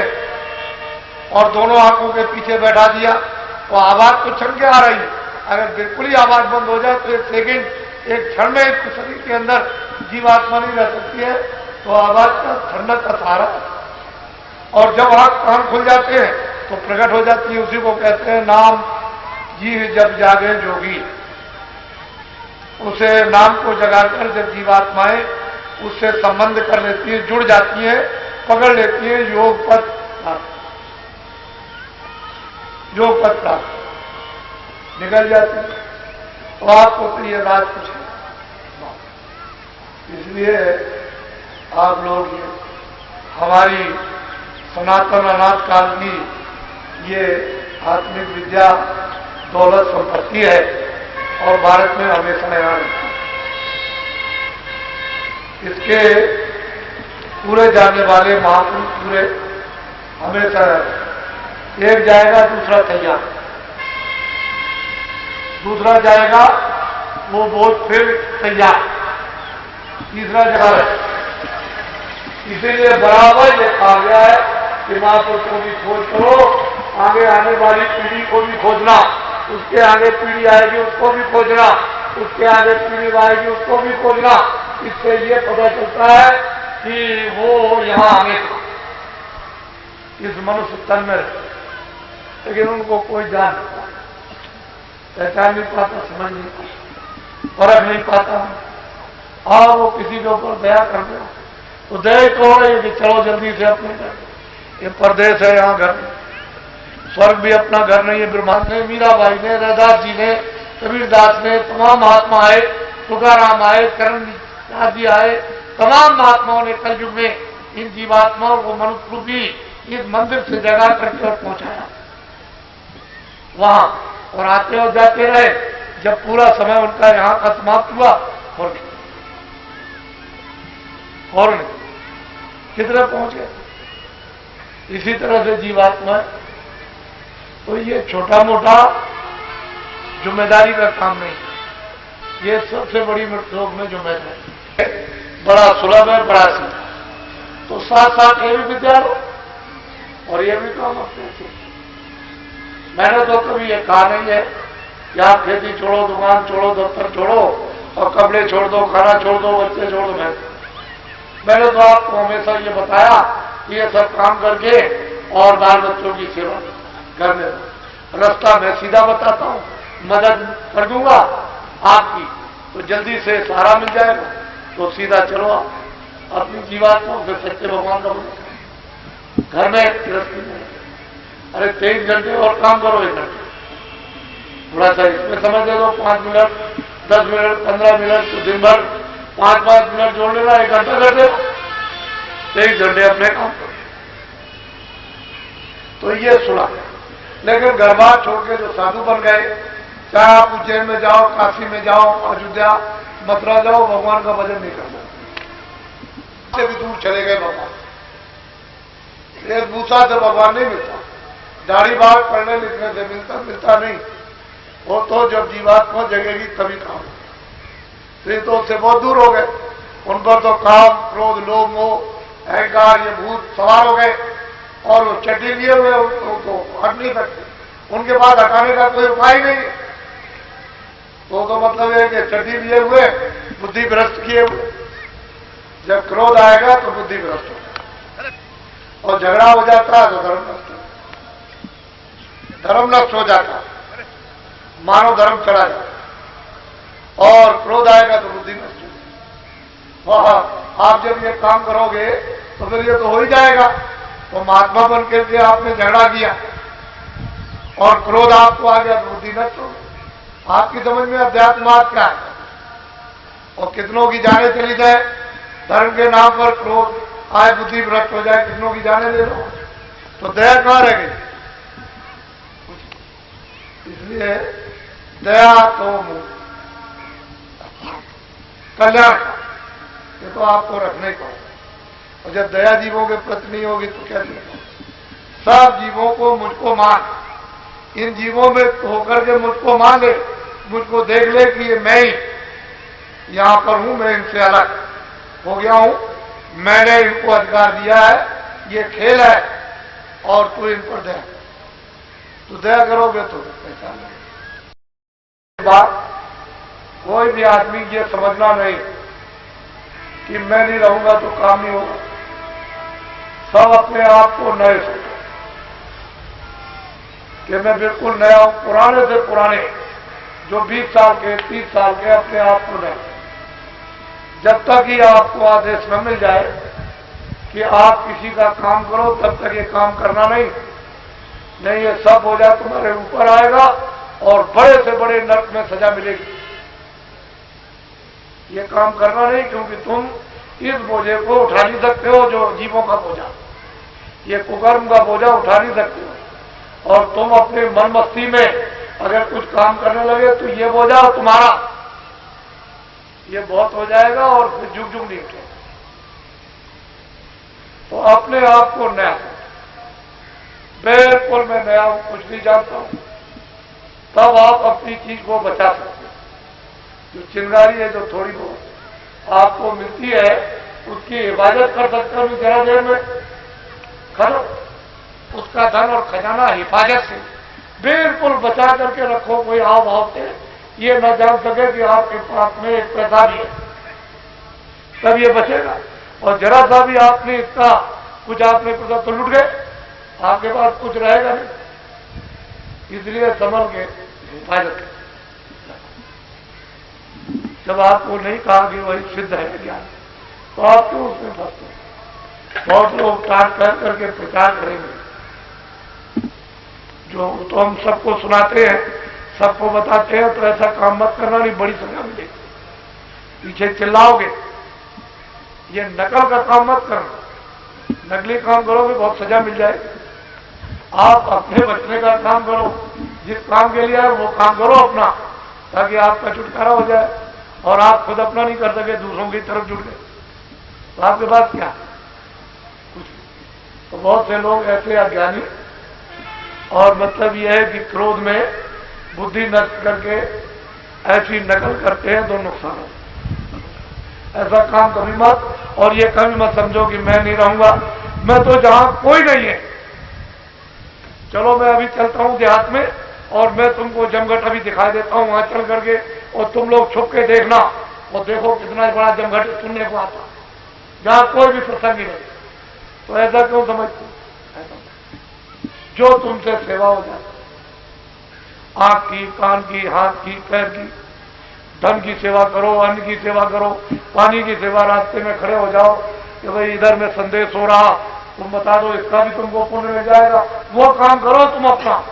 और दोनों आंखों के पीछे बैठा दिया, तो आवाज तो छन के आ रही है। अगर बिल्कुल ही आवाज बंद हो जाए तो एक सेकेंड, एक क्षण में इस शरीर के अंदर जीवात्मा नहीं रह सकती है, तो आवाज का ठंडक का सहारा। और जब आंख कान खुल जाते हैं तो प्रकट हो जाती है, उसी को कहते हैं नाम जी जब जागे जोगी। उसे नाम को जगाकर जब जीवात्माएं उससे संबंध कर लेती है, जुड़ जाती है, पकड़ लेती है, योग पथ प्राप्त निकल जाती है। तो आपको तो ये राज कुछ है, इसलिए आप लोग हमारी सनातन अनाथ काल की ये आत्मिक विद्या दौलत संपत्ति है, और भारत में हमेशा यहाँ इसके पूरे जाने वाले महापुरुष पूरे हमेशा एक जाएगा दूसरा तैयार, दूसरा जाएगा वो बोझ फिर तैयार, तीसरा जगह है। इसीलिए बराबर ये कहा गया है कि महापुरुष को भी खोज करो, आगे आने वाली पीढ़ी को भी खोजना, उसके आगे पीढ़ी आएगी उसको भी खोजना, उसके आगे पीढ़ी आएगी उसको भी खोजना। इससे ये पता चलता है कि वो यहाँ हमेशा इस मनुष्य तन में रहते, लेकिन उनको कोई जान नहीं पाता, पहचान नहीं पाता, समझ नहीं पाता, फर्क नहीं पाता। और वो किसी के ऊपर दया कर दे तो दया तो हो रही है कि चलो जल्दी से अपने ये परदेश है, यहाँ घर नहीं। स्वर्ग भी अपना घर नहीं है। ब्रह्मांड ने, मीराबाई ने, रैदास जी ने, कबीरदास ने, तमाम महात्मा आए, तुकाराम आए, करणदास जी आए, तमाम महात्माओं ने कलयुग में इन जीवात्माओं को मनुष्य रूपी इस मंदिर से जगा करके और पहुंचाया वहां, और आते और जाते रहे। जब पूरा समय उनका यहां का समाप्त हुआ और कितने पहुंच गए। इसी तरह से जीवात्मा, तो ये छोटा मोटा जिम्मेदारी का काम नहीं, ये सबसे बड़ी मृत्यु में जिम्मेदारी, बड़ा सुलभ है, बड़ा सीधा। तो साथ साथ ये भी विद्या लो और ये भी काम अपने से। मैंने तो कभी ये कहा नहीं है कि आप खेती छोड़ो, दुकान छोड़ो, दफ्तर छोड़ो और कपड़े छोड़ दो, खाना छोड़ दो, बच्चे छोड़ दो। मैंने तो आपको हमेशा ये बताया कि ये सब काम करके और बाल बच्चों की सेवा करने दो। रास्ता मैं सीधा बताता हूँ, मदद कर दूंगा आपकी, तो जल्दी से सहारा मिल जाएगा। तो सीधा चलो आप अपनी जीवात्मा से सच्चे भगवान का बोलो। घर में गृहस्थी में अरे 23 घंटे और काम करो, 1 घंटे थोड़ा सा इसमें समय दे दो, 5 मिनट, 10 मिनट, 15 मिनट, तो दिन भर 5-5 मिनट जोड़ लेना, 1 घंटा कर दे, 23 घंटे अपने काम करो। तो ये सुना। लेकिन घर बार छोड़ के जो साधु बन गए, चाहे आप उज्जैन में जाओ, काशी में जाओ, अयोध्या, मथुरा जाओ, भगवान का भजन नहीं करना, से भी दूर चले गए भगवान। एक भूसा से भगवान नहीं मिलता, दाढ़ी बाल पढ़ने लिखने से मिलता नहीं। वो तो जब जीवात्मा जगेगी तभी काम। तो उससे बहुत दूर हो गए। उन पर तो काम, क्रोध, लोभ, मोह, अहंकार, ये भूत सवार हो गए और वो चट्टी लिए हुए उनको हट नहीं सकते। उनके पास हटाने का कोई उपाय नहीं है। तो मतलब है कि चट्टी लिए हुए, बुद्धि भ्रष्ट किए हुए। जब क्रोध आएगा तो बुद्धि भ्रष्ट होगा और झगड़ा हो जाता है तो धर्म नष्ट होता, धर्म नष्ट हो जाता, मानव धर्म चला जाता। और क्रोध आएगा तो बुद्धि नष्ट होगी। आप जब ये काम करोगे तो फिर ये तो हो ही जाएगा। तो महात्मा बन के आपने झगड़ा किया और क्रोध आपको आ गया तो बुद्धि नष्ट हो गई। आपकी समझ में अध्यात्म क्या है? और कितनों की जाने चली जाए, धर्म के नाम पर क्रोध आए, बुद्धि भ्रष्ट हो जाए, कितनों की जाने ले लो, तो दया कहां रह गई? इसलिए दया तो कल्याण, ये तो आपको रखने को। और जब दया जीवों के प्रति नहीं होगी तो क्या होगा? सब जीवों को मुझको मान, इन जीवों में होकर के मुझको मान ले, मुझको देख ले कि ये मैं ही यहां पर हूं, मैं इनसे अलग हो गया हूं, मैंने इनको अधिकार दिया है, ये खेल है और तू इन पर दया, तू दया करोगे तो पहचान लेंगे। बात कोई भी आदमी ये समझना नहीं कि मैं नहीं रहूंगा तो काम नहीं होगा। सब अपने आप को नए सोचो कि मैं बिल्कुल नया हूं, पुराने से पुराने जो 20 साल के, 30 साल के, अपने आप को नए। जब तक ही आपको आदेश न मिल जाए कि आप किसी का काम करो, तब तक ये काम करना नहीं ये सब हो जाए तुम्हारे ऊपर आएगा और बड़े से बड़े नरक में सजा मिलेगी। ये काम करना नहीं, क्योंकि तुम इस बोझे को उठा नहीं सकते हो, जो जीवों का बोझा, ये कुकर्म का बोझा उठा नहीं सकते हो। और तुम अपने मन मस्ती में अगर कुछ काम करने लगे तो ये बोझा तुम्हारा, ये बहुत हो जाएगा और फिर जुग जुग नहीं उठेगा। तो अपने आप को नया, बिल्कुल मैं नया हूं, कुछ नहीं जानता हूं, तब आप अपनी चीज को बचा सकते हो। जो चिंगारी है जो थोड़ी बहुत आपको मिलती है, उसकी हिफाजत कर सकते हो जरा देर में, खत्म। उसका धन और खजाना हिफाजत से बिल्कुल बचा करके रखो, कोई हाव भाव से ये न जान सके कि आपके पास में एक पैसा भी है, तब ये बचेगा। और जरा सा भी आपने इसका कुछ आपने पैसा तो लुट गए, आपके पास कुछ रहेगा नहीं। इसलिए संभल के हिफाजत। जब आपको नहीं कहा कि वही सिद्ध है ज्ञान, तो आप क्यों उसमें फंसते हैं? बहुत लोग टाट कर करके प्रचार करेंगे, जो तो हम सबको सुनाते हैं, सबको बताते हैं, तो ऐसा काम मत करना, नहीं बड़ी सजा मिलेगी। पीछे चिल्लाओगे, ये नकल का काम मत करना, नकली काम करोगे बहुत सजा मिल जाएगी। आप अपने बचने का काम करो, जिस काम के लिए आए वो काम करो अपना, ताकि आपका छुटकारा हो जाए और आप खुद अपना नहीं कर सके, दूसरों की तरफ जुड़ गए तो आपके पास क्या कुछ। तो बहुत से लोग ऐसे अज्ञानी, और मतलब यह है कि क्रोध में बुद्धि नष्ट करके ऐसी नकल करते हैं, तो नुकसान हो। ऐसा काम कभी मत, और ये कभी मत समझो कि मैं नहीं रहूंगा, मैं तो जहां कोई नहीं है, चलो मैं अभी चलता हूं देहात में और मैं तुमको जमघट अभी दिखाई देता हूं वहां चल करके, और तुम लोग छुप के देखना, और देखो कितना बड़ा जमघट सुनने को आता, जहां कोई भी प्रसंग नहीं। तो ऐसा क्यों समझते? जो तुमसे सेवा हो जाए, आंख की, कान की, हाथ की, पैर की, धन की सेवा करो, अन्न की सेवा करो, पानी की सेवा, रास्ते में खड़े हो जाओ कि भाई इधर में संदेश हो रहा, तुम बता दो, इसका भी तुमको पुण्य मिल जाएगा, वो काम करो तुम अपना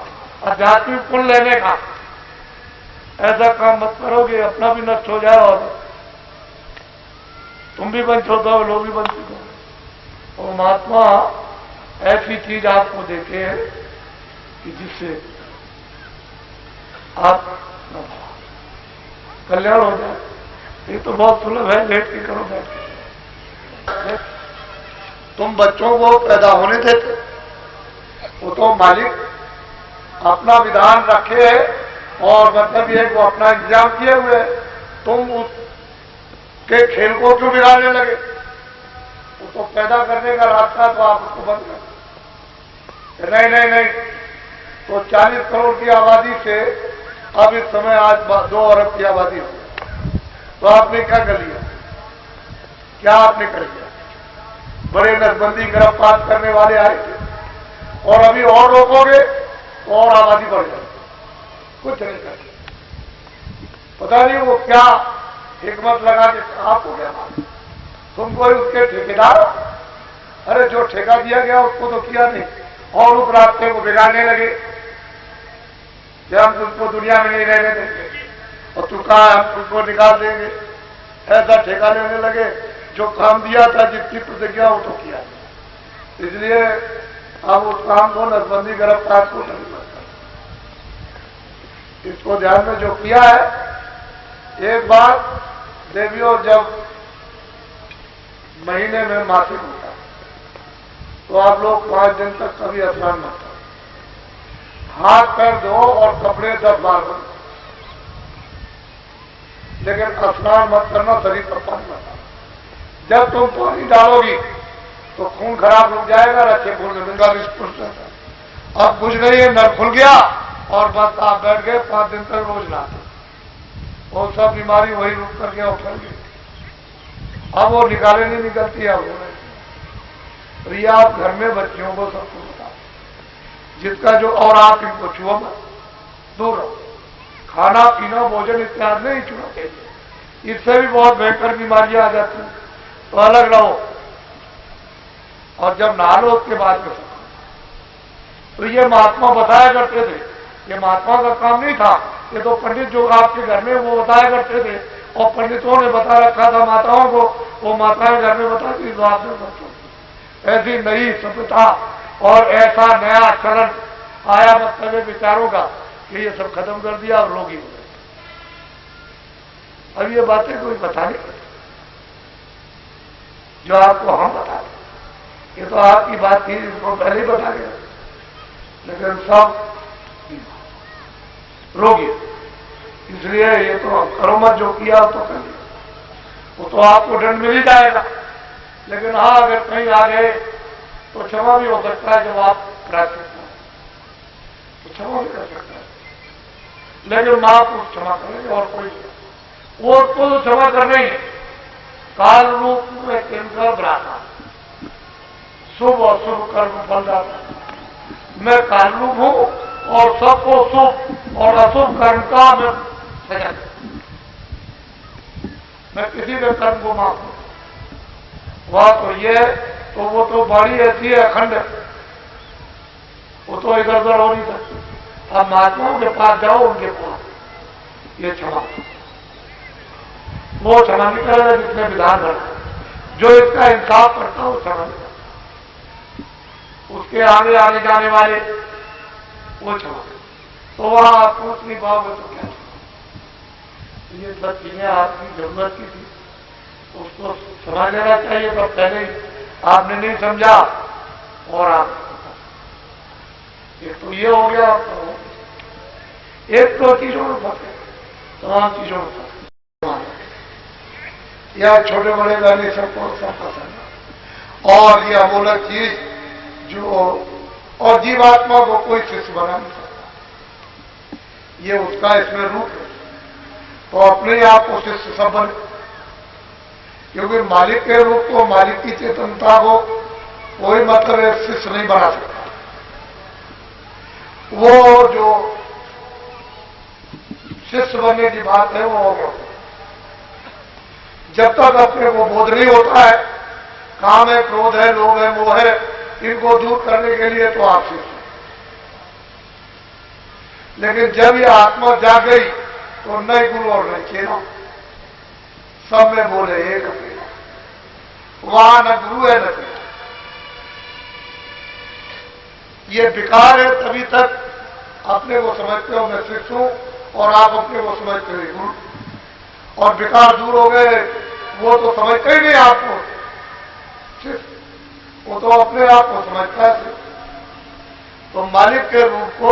आध्यात्मिक पुण्य लेने का। ऐसा काम मत करोगे, अपना भी नष्ट हो जाए और तुम भी वंचित हो जाओ, लोग भी वंचित हो। और महात्मा ऐसी चीज आपको देते हैं कि जिससे आप कल्याण हो जाए। ये तो बहुत सुलभ है, लेट के करो, बैठ के। तुम बच्चों को पैदा होने देते, वो तो मालिक अपना विधान रखे है, और मतलब ये वो अपना इंतजाम किए हुए, तुम उसके खेल को क्यों बिगाड़ने लगे? वो तो पैदा करने का रास्ता तो आप उसको बंद कर। नहीं नहीं नहीं, तो 40 करोड़ की आबादी से अब इस समय आज 2 अरब की आबादी हो, तो आपने क्या कर लिया? क्या आपने कर लिया? बड़े नसबंदी गिरफ्तार करने वाले आए थे, और अभी और रोकोगे तो और आबादी बढ़ जाएगी। कुछ नहीं कर, पता नहीं वो क्या हिकमत लगा के आपको क्या मालूम, तुम कोई उसके ठेकेदार? अरे जो ठेका दिया गया उसको तो किया नहीं, और उस रास्ते को बिगाड़ने लगे कि हम तुमको दुनिया में नहीं रहने देंगे, और तू कहा हम तुमको निकाल देंगे। ऐसा ठेका लेने लगे, जो काम दिया था, जिसकी प्रतिज्ञा वो तो किया। इसलिए अब उस काम को नसबंदी गिरफ्तार को नहीं करता। इसको ध्यान में जो किया है, एक बार देवियों जब महीने में मासिक होता, तो आप लोग 5 दिन तक कभी स्नान मत करो, हाथ पैर धो और कपड़े 10 बार बदलो, लेकिन स्नान मत करना, शरीर पर पानी मत। जब तुम पानी डालोगी तो खून खराब हो जाएगा, रखे खून में स्पुष्ट रहता है। अब कुछ नहीं है, नर खुल गया और बस आप बैठ गए, 5 दिन तक रोज नहाते, और सब बीमारी वही रुक करके और फैल गई। अब वो निकाले नहीं निकलती है। तो ये आप घर में बच्चियों को सबको बताओ, जिसका जो, और आप इनको छुओ मत, दूर रहो। खाना पीना भोजन इत्यादि नहीं छूना चाहिए, इससे भी बहुत भयंकर बीमारियां आ जाती हैं, तो अलग रहो। और जब नहा लो उसके बाद में, तो ये महात्मा बताया करते थे, ये महात्मा का काम नहीं था, ये तो पंडित जो आपके घर में वो बताया करते थे, और पंडितों ने बता रखा था माताओं को, वो माताएं घर में बताती, तो आपने बच्चों ऐसी नई सभ्यता और ऐसा नया चरण आया, मतलब विचारों का, कि ये सब खत्म कर दिया और लोग ही हो गए। अब ये बातें कोई बता नहीं सकते जो आपको हम बता दें। ये तो आपकी बात थी, इसको पहले ही बता गया, लेकिन सब रोगी। इसलिए ये तो करो मत, जो किया तो कर लिया, वो तो आपको दंड मिल ही जाएगा। लेकिन हाँ, अगर कहीं आ गए तो क्षमा भी हो सकता है, जब आप प्रार्थना तो क्षमा भी कर सकता है, लेकिन महापुरुष क्षमा करेंगे और कोई वो तो क्षमा करने ही। काल रूप में किनकर भ्राता, शुभ और शुभ कर्म फल जाता। मैं काल रूप हूं और सबको शुभ और अशुभ कर्म का मैं सजा, मैं किसी भी कर्म को माफ हूं। वह तो ये, तो वो तो बाड़ी ऐसी है अखंड, वो तो इधर उधर हो नहीं सकती। अब महात्माओं के पास जाओ, उनके पास ये क्षमा, वो क्षमा नहीं करेगा जिसने विधान रखा, जो इसका इंसाफ करता हो क्षमा नहीं करता, उसके आगे आने जाने वाले वो क्षमा। तो वहां आप सोच नहीं पाओगे तो क्या, ये सब चीजें आपकी जरूरत की थी, उसको समझ लेना चाहिए। तो पहले ही आपने नहीं समझा और आप एक तो ये हो गया, तो एक तो चीजों में फंसे, तमाम चीजों में फंसे, या छोटे बड़े वाले सबको सब पसंद, और ये अमूलक चीज जो, और जीवात्मा को कोई शिष्य बना नहीं सकता, ये उसका इसमें रूप है। तो अपने आप को शिष्य सब बने, क्योंकि मालिक के रूप को, मालिक की चेतनता को कोई मतलब शिष्य नहीं बना सकता। वो जो शिष्य बनने की बात है वो हो गया, जब तक अपने को बोध नहीं होता है, काम है, क्रोध है, लोभ है, मोह है, इनको दूर करने के लिए तो आप शिष्य। लेकिन जब ये आत्मा जाग गई तो नए गुरु और नए चेला, सब में बोले एक अकेला, वहां न गुरु है न चेला। ये विकार है, तभी तक अपने को समझते हो मैं शिष्य हूं, और आप अपने को समझते हो गुरु, और विकार दूर हो गए, वो तो समझते ही नहीं आपको शिष्य, वो तो अपने आप को समझता है। तो मालिक के रूप को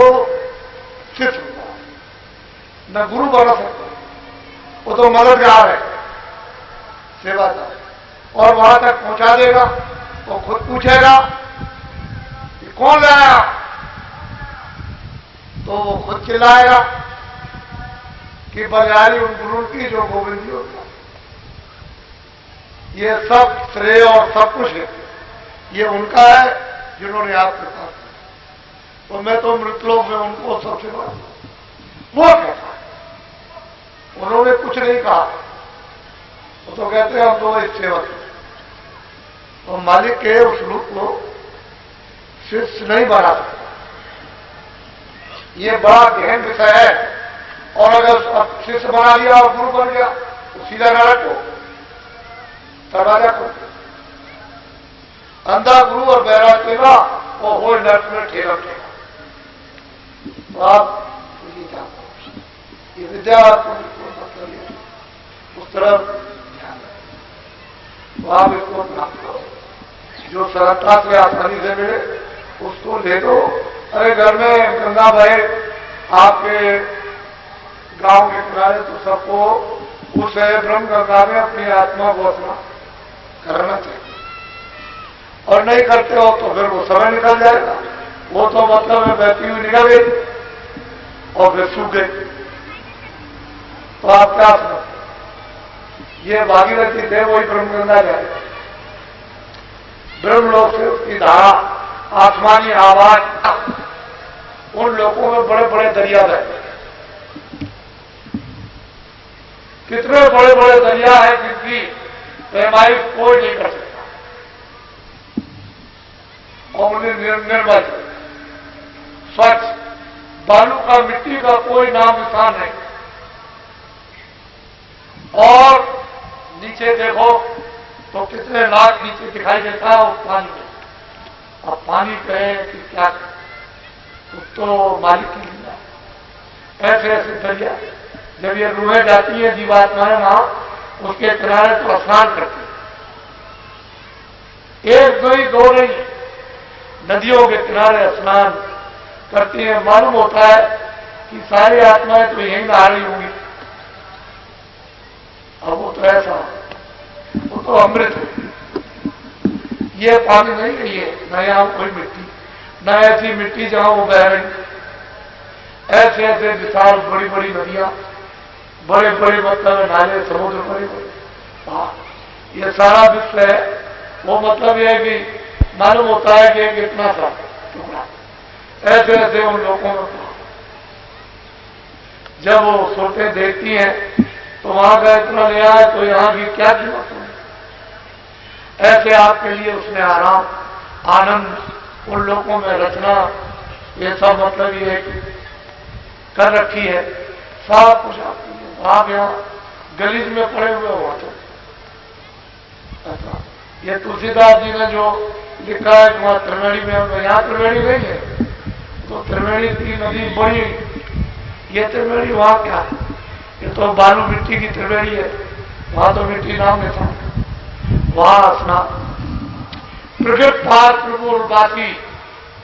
शिष्य होता है, न गुरु बना सकता, वो तो मददगार है, सेवादार, और वहां तक पहुंचा देगा। वो खुद पूछेगा कि कौन लाया, तो वो खुद चिल्लाएगा कि बलिहारी उन गुरु की जो गोविंद जी होता। ये सब श्रेय और सब कुछ है, ये उनका है जिन्होंने आपके पास, तो मैं तो मृतलोक में उनको सबसे बड़ा, वो कैसा, उन्होंने कुछ नहीं कहा, वो तो कहते हैं हम तो इस सेवक। तो मालिक के उस रूप को शिष्य नहीं बना सकता, ये बड़ा गहन विषय है। और अगर शिष्य बना लिया और गुरु बन गया तो सीधा नरक हो, दरवाजा खोल, अंधा गुरु और बैराग सेवा, वो हो नरक में ठेला ठेला। तो आप ये विद्या उस तरफ ध्यान रखें, तो आप इसको प्राप्त करो, जो सरलता से आसानी से मिले उसको ले दो। अरे घर में गंगा बहे आपके गांव के किनारे, तो सबको उस ब्रह्म गंगा में अपनी आत्मा को अपना करना चाहिए, और नहीं करते हो तो फिर वो समय निकल जाएगा, वो तो मतलब है बहती हुई निकल गई और फिर सूख गई। तो आप क्या समझते, ये भागीरथी थे, वही ब्रह्म गंगा जाएगा, ब्रह्म लोक से उसकी धारा, आसमानी आवाज, उन लोगों में बड़े बड़े दरिया बहते, कितने बड़े बड़े दरिया है जिनकी पैमाइश कोई नहीं कर सकता, और उन्हें निर्मल स्वच्छ, बालू का, मिट्टी का कोई नाम निशान नहीं। और नीचे देखो तो कितने लाख नीचे दिखाई देता है उस पानी में। अब पानी कहे कि क्या, तो मालिक की लीला, ऐसे ऐसे दरिया, जब ये रूहें जाती है जीवात्माएं वहां, उसके किनारे तो स्नान करती है, एक दो ही दो नहीं, नदियों के किनारे स्नान करती है। मालूम होता है कि सारी आत्माएं तो यहीं नहा रही होंगी। अब वो तो ऐसा, वो तो अमृत है, ये पानी नहीं है, ये न यहां कोई मिट्टी, न ऐसी मिट्टी जहां वो बह रही, ऐसे ऐसे विशाल बड़ी बड़ी नदियां, बड़े बड़े मतलब नाले, समुद्र, बड़े बड़े, ये सारा विश्व है। वो मतलब यह है कि मालूम होता है कि एक इतना सा टुकड़ा, ऐसे ऐसे उन लोगों में जब वो सोते देखती हैं तो वहां का इतना नया है, तो यहां की क्या कीमत है। ऐसे आपके लिए उसने आराम, आनंद उन लोगों में रचना, ये सब मतलब ये कर रखी है, सब कुछ आपके लिए। आप यहाँ गलीज में पड़े हुए हो तो ऐसा। ये तुलसीदास जी ने जो लिखा है कि वहां त्रिवेणी में, यहाँ त्रिवेणी नहीं है, तो त्रिवेणी की नदी बड़ी, ये त्रिवेणी वहां क्या है, ये तो बालू मिट्टी की त्रिवेणी है, वहां तो मिट्टी नाम में था, वहां स्नान। प्रगट पार प्रभु उर्वासी,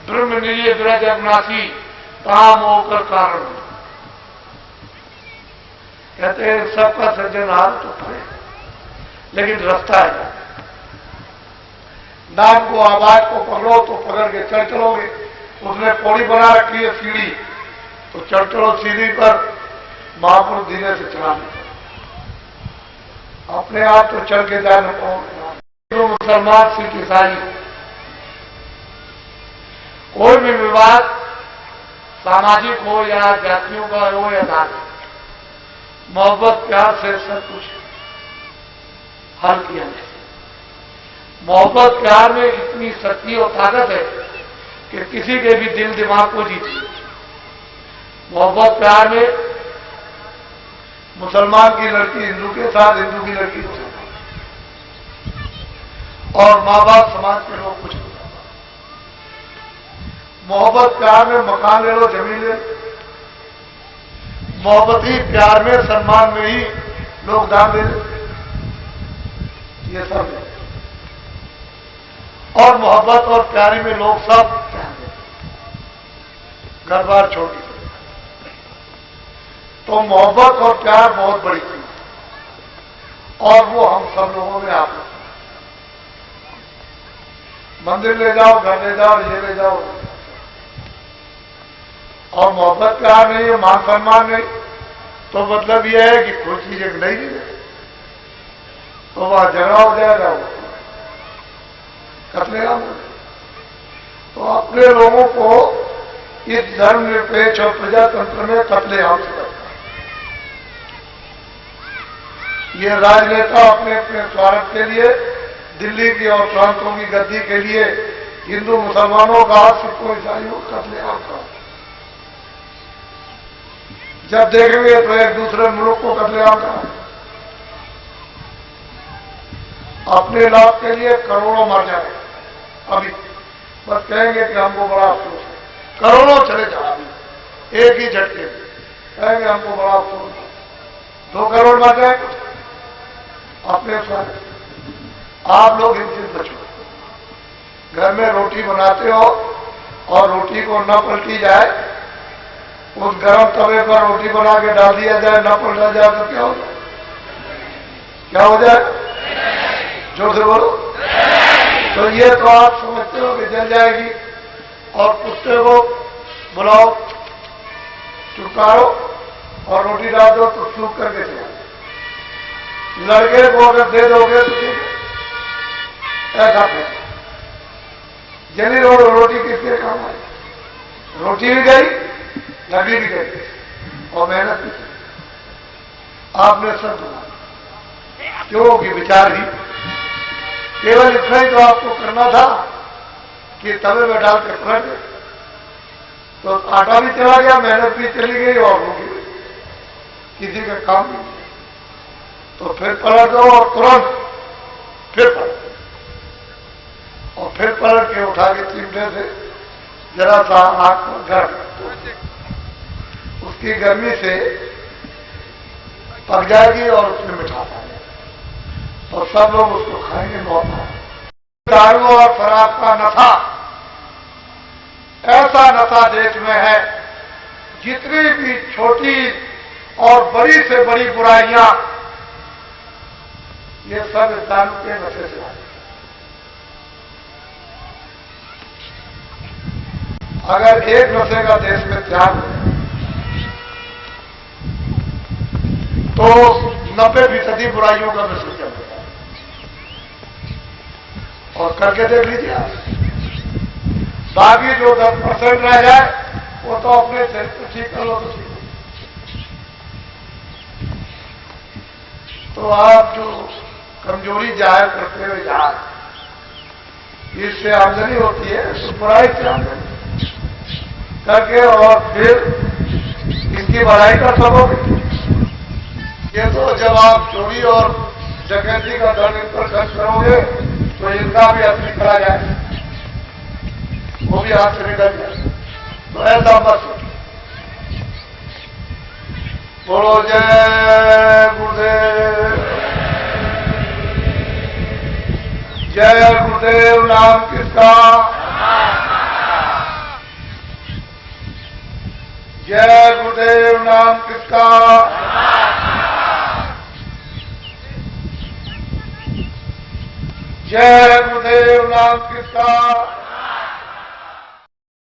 ब्रह्म निरिय विरज अविनाशी, काम होकर कारण। कहते हैं सबका सृजनहार तो पड़े, लेकिन रास्ता है, नाम को आवाज को पकड़ो तो पकड़ के चढ़ चलोगे। उसने पौड़ी बना रखी है सीढ़ी, तो चढ़ चलो सीढ़ी पर, महापुरुष धीरे से चढ़ा देते, अपने आप तो चढ़ के जा न पाओगे। तो मुसलमान सिख ईसाई कोई भी विवाद सामाजिक हो या जातियों का हो या धार्मिक, मोहब्बत प्यार से सब कुछ हल किया जाए। मोहब्बत प्यार में इतनी शक्ति और ताकत है कि किसी के भी दिल दिमाग को जीती। मोहब्बत प्यार में मुसलमान की लड़की हिंदू के साथ, हिंदू की लड़की मुसलमान, और माँ बाप समाज के लोग कुछ नहीं। मोहब्बत प्यार में मकान ले लो, जमीन ले लो। मोहब्बती प्यार में, सम्मान में ही लोग दान दे देते, ये सब है। और मोहब्बत और प्यारी में लोग सब घर बार छोड़ के, तो मोहब्बत और प्यार बहुत बड़ी चीज है, और वो हम सब लोगों में आप मंदिर ले जाओ, घर ले जाओ, ये ले जाओ, और मोहब्बत प्यार नहीं है, मान सम्मान नहीं, तो मतलब यह है कि कोई चीज एक नहीं दी जाए तो वहां झगड़ा हो जाएगा, कत्लेआम हो जाएगा। तो अपने लोगों को इस धर्मनिरपेक्ष और प्रजातंत्र में कत्लेआम से करता है। ये राजनेता अपने अपने स्वार्थ के लिए, दिल्ली की और प्रांतों की गद्दी के लिए हिंदू मुसलमानों का, सिखों ईसाइयों का कत्लेआम कर, जब देखेंगे तो एक दूसरे मुल्क को कत्लेआम कर, अपने लाभ के लिए करोड़ों मर जाए। अभी बस कहेंगे कि हमको बड़ा अफसोस है, करोड़ों चले जाए एक ही झटके में, कहेंगे हमको बड़ा अफसोस है, 2 करोड़ मर जाए अपने साथ। आप लोग इनसे बचो। घर में रोटी बनाते हो और रोटी को न पलटी जाए, उस गर्म तवे पर रोटी बना के डाल दिया जाए, न पलटा जाए तो क्या हो जाए? क्या हो जाए? जोर से बोलो। तो ये तो आप समझते हो कि जल जाएगी, और कुत्ते को बुलाओ, चुपकारो और रोटी डाल दो तो सूख करके चला। लड़के को अगर दे दोगे तो ठीक है, ऐसा है। जली रोटी किसके काम आई? रोटी भी गई, लकड़ी भी गई, और मेहनत भी गई। आपने सब सुना, क्योंकि विचार ही केवल इतना ही तो आपको करना था कि तवे में डाल के पलट गए, तो आटा भी चला गया, मेहनत भी चली गई, और रोटी भी, किसी का काम नहीं। तो फिर पलट दो और तुरंत फिर पलट, और फिर पलट के उठा के चिमटे से जरा सा आग पर गर्म, उसकी गर्मी से पक जाएगी और उसमें मिठास आ जाएगी, और सब लोग उसको खाएंगे। दारू और शराब का नशा, ऐसा नशा देश में है, जितनी भी छोटी और बड़ी से बड़ी बुराइयां, ये सब इस दारू के नशे से आए। अगर एक नशे का देश में त्याग हो तो 90% बुराइयों का विसर्जन होता है। और करके देख लीजिए आप, बाकी जो 10% रह जाए वो तो अपने चरित्र ठीक कर लो तो ठीक है। तो आप जो कमजोरी जाहिर करते हुए जाए इससे आमदनी होती है, तो बुराई से आमदनी करके और फिर इनकी भलाई का सबब ये तो जब आप चोरी और डकैती का धन इन पर खर्च करोगे तो इनका भी हाथ निकला जाए, वो भी हाथ से निकल जाए। तो ऐसा बस बोलो जय गुरुदेव, जय गुरुदेव। नाम किसका? जय गुरुदेव। नाम किसका? जय गुरुदेव। नाम किसका?